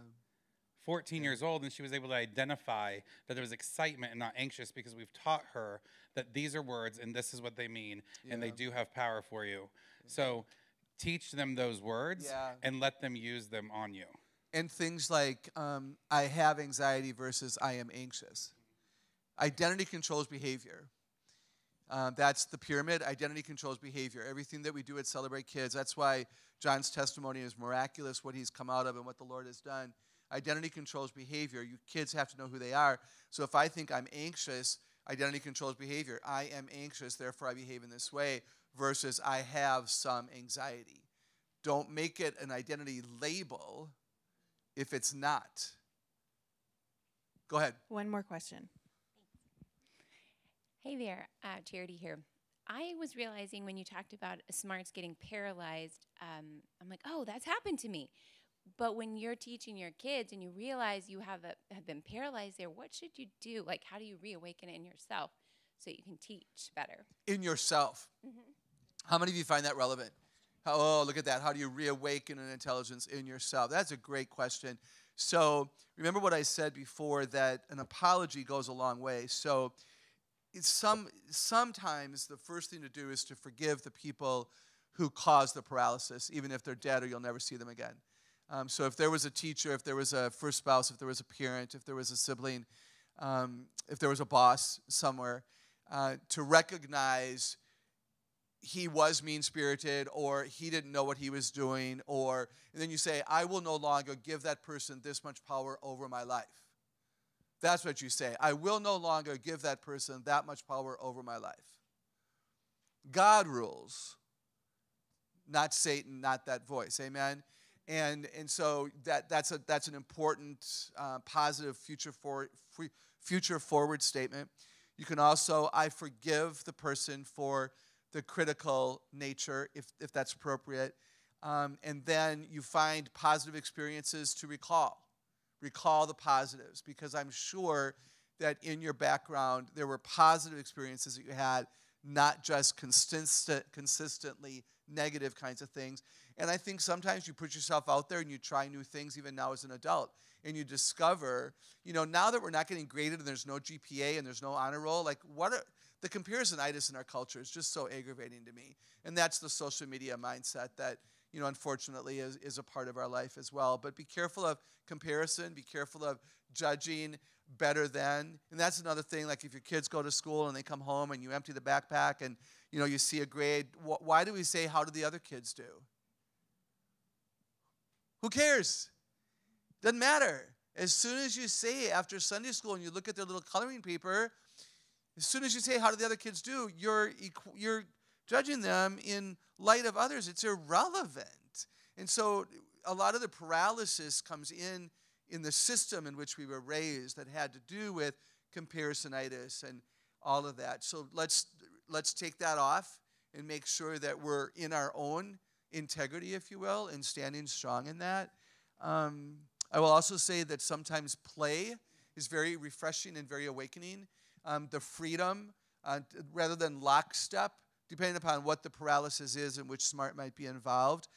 14 years old, and she was able to identify that it was excitement and not anxious because we've taught her that these are words and this is what they mean, and they do have power for you. So teach them those words and let them use them on you.
And things like I have anxiety versus I am anxious. Identity controls behavior. That's the pyramid. Identity controls behavior. Everything that we do at Celebrate Kids, that's why John's testimony is miraculous, what he's come out of and what the Lord has done. Identity controls behavior. You kids have to know who they are. So if I think I'm anxious, identity controls behavior. I am anxious, therefore I behave in this way, versus I have some anxiety. Don't make it an identity label if it's not. Go ahead.
One more question.
Hey there, Charity here. I was realizing when you talked about smarts getting paralyzed, I'm like, oh, that's happened to me. But when you're teaching your kids and you realize you have been paralyzed there, what should you do? Like, how do you reawaken it in yourself so you can teach better?
In yourself. How many of you find that relevant? Look at that. How do you reawaken an intelligence in yourself? That's a great question. So remember what I said before, that an apology goes a long way. So sometimes the first thing to do is to forgive the people who caused the paralysis, even if they're dead or you'll never see them again. So if there was a teacher, if there was a first spouse, if there was a parent, if there was a sibling, if there was a boss somewhere, to recognize he was mean-spirited, or he didn't know what he was doing, and then you say, I will no longer give that person this much power over my life. That's what you say. I will no longer give that person that much power over my life. God rules, not Satan, not that voice. Amen? And so that's an important, positive future forward statement. You can also, I forgive the person for the critical nature, if that's appropriate. And then you find positive experiences to recall. Recall the positives, because I'm sure that in your background there were positive experiences that you had, not just consistently negative kinds of things. And I think sometimes you put yourself out there and you try new things, even now as an adult, and you discover, now that we're not getting graded and there's no GPA and there's no honor roll, like the comparisonitis in our culture is just so aggravating to me. And that's the social media mindset that, unfortunately is a part of our life as well. But be careful of comparison. Be careful of judging better than. And that's another thing, like if your kids go to school and they come home and you empty the backpack and, you see a grade, why do we say, how did the other kids do? Who cares? Doesn't matter. As soon as you say after Sunday school and you look at their little coloring paper, as soon as you say, how did the other kids do, you're judging them in light of others. It's irrelevant. And so a lot of the paralysis comes in the system in which we were raised that had to do with comparisonitis and all of that. So let's take that off and make sure that we're in our own integrity, if you will, and standing strong in that. I will also say that sometimes play is very refreshing and very awakening. The freedom, rather than lockstep, depending upon what the paralysis is and which smart might be involved,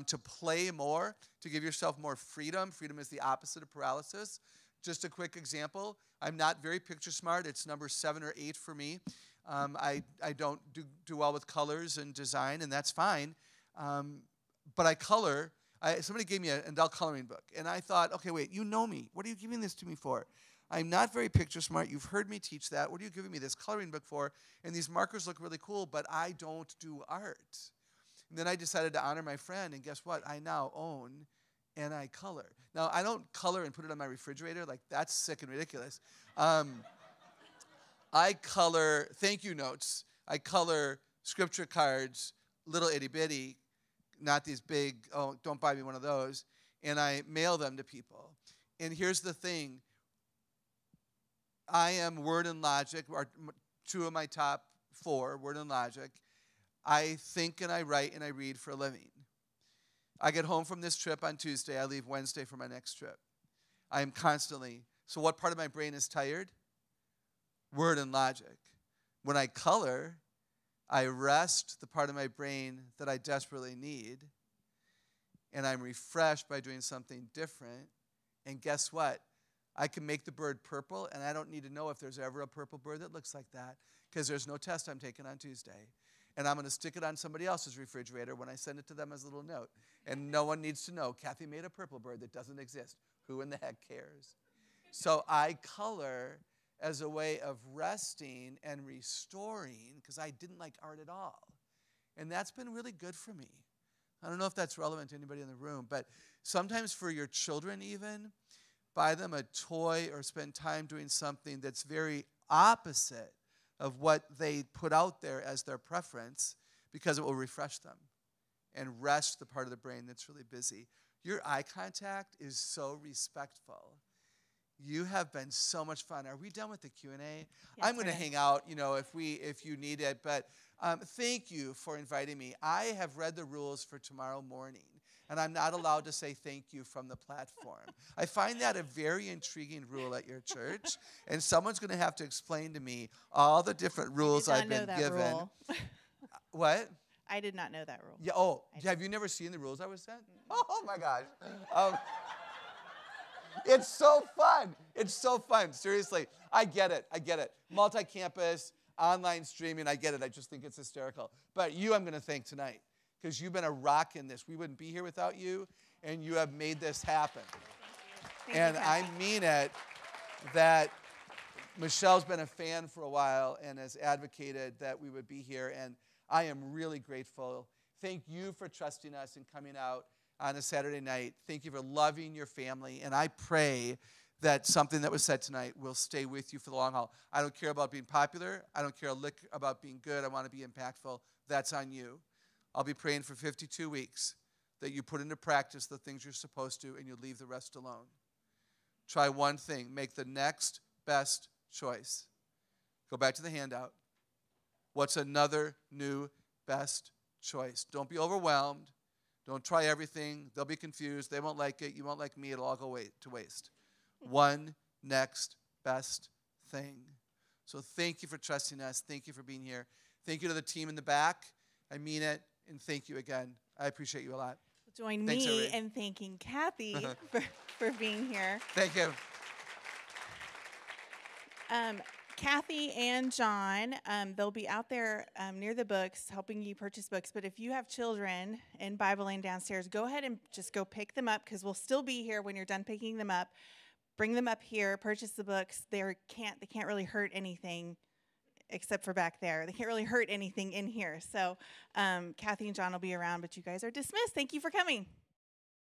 to play more, to give yourself more freedom. Freedom is the opposite of paralysis. Just a quick example. I'm not very picture smart. It's number 7 or 8 for me. I don't do well with colors and design, and that's fine. But I color. Somebody gave me an adult coloring book, and I thought, okay, wait, you know me. What are you giving this to me for? I'm not very picture smart. You've heard me teach that. What are you giving me this coloring book for? And these markers look really cool, but I don't do art. And then I decided to honor my friend, and guess what? I now own and I color. Now, I don't color and put it on my refrigerator. Like, that's sick and ridiculous. I color thank you notes. I color scripture cards, little itty-bitty, not these big, oh, don't buy me one of those, and I mail them to people. And here's the thing. I am Word and Logic, are 2 of my top 4, Word and Logic. I think and I write and I read for a living. I get home from this trip on Tuesday. I leave Wednesday for my next trip. I am constantly, so what part of my brain is tired? Word and Logic. When I color, I rest the part of my brain that I desperately need, and I'm refreshed by doing something different. And guess what? I can make the bird purple, and I don't need to know if there's ever a purple bird that looks like that, because there's no test I'm taking on Tuesday. And I'm going to stick it on somebody else's refrigerator when I send it to them as a little note. And no one needs to know, Kathy made a purple bird that doesn't exist. Who in the heck cares? So I color as a way of resting and restoring, because I didn't like art at all. And that's been really good for me. I don't know if that's relevant to anybody in the room, but sometimes for your children even, buy them a toy or spend time doing something that's very opposite of what they put out there as their preference, because it will refresh them and rest the part of the brain that's really busy. Your eye contact is so respectful. You have been so much fun. Are we done with the Q&A?
Yes,
I'm going to hang out, if you need it. But thank you for inviting me. I have read the rules for tomorrow morning. and I'm not allowed to say thank you from the platform. I find that a very intriguing rule at your church, and someone's going to have to explain to me all the different rules I've been given.
Rule.
What?
I did not know that rule.
Yeah. Oh, have you never seen the rules I was sent? Oh my gosh. It's so fun. It's so fun. Seriously, I get it. I get it. Multi-campus, online streaming, I get it. I just think it's hysterical. But you I'm going to thank tonight because you've been a rock in this. We wouldn't be here without you, and you have made this happen.
Thank you,
And I mean it that Michelle's been a fan for a while and has advocated that we would be here, and I am really grateful. Thank you for trusting us and coming out on a Saturday night. Thank you for loving your family, and I pray that something that was said tonight will stay with you for the long haul. I don't care about being popular. I don't care a lick about being good. I want to be impactful. That's on you. I'll be praying for 52 weeks that you put into practice the things you're supposed to and you leave the rest alone. Try one thing. Make the next best choice. Go back to the handout. What's another new best choice? Don't be overwhelmed. Don't try everything. They'll be confused. They won't like it. You won't like me. It'll all go to waste. One next best thing. So thank you for trusting us. Thank you for being here. Thank you to the team in the back. I mean it. And thank you again. I appreciate you a lot.
Join
Thanks,
me
everybody.
in thanking Kathy for being here.
Thank you.
Kathy and John, they'll be out there near the books helping you purchase books. But if you have children in Bible Lane downstairs, go ahead and just go pick them up because we'll still be here when you're done picking them up. Bring them up here, purchase the books. They can't really hurt anything except for back there. They can't really hurt anything in here. So Kathy and John will be around, but you guys are dismissed. Thank you for coming.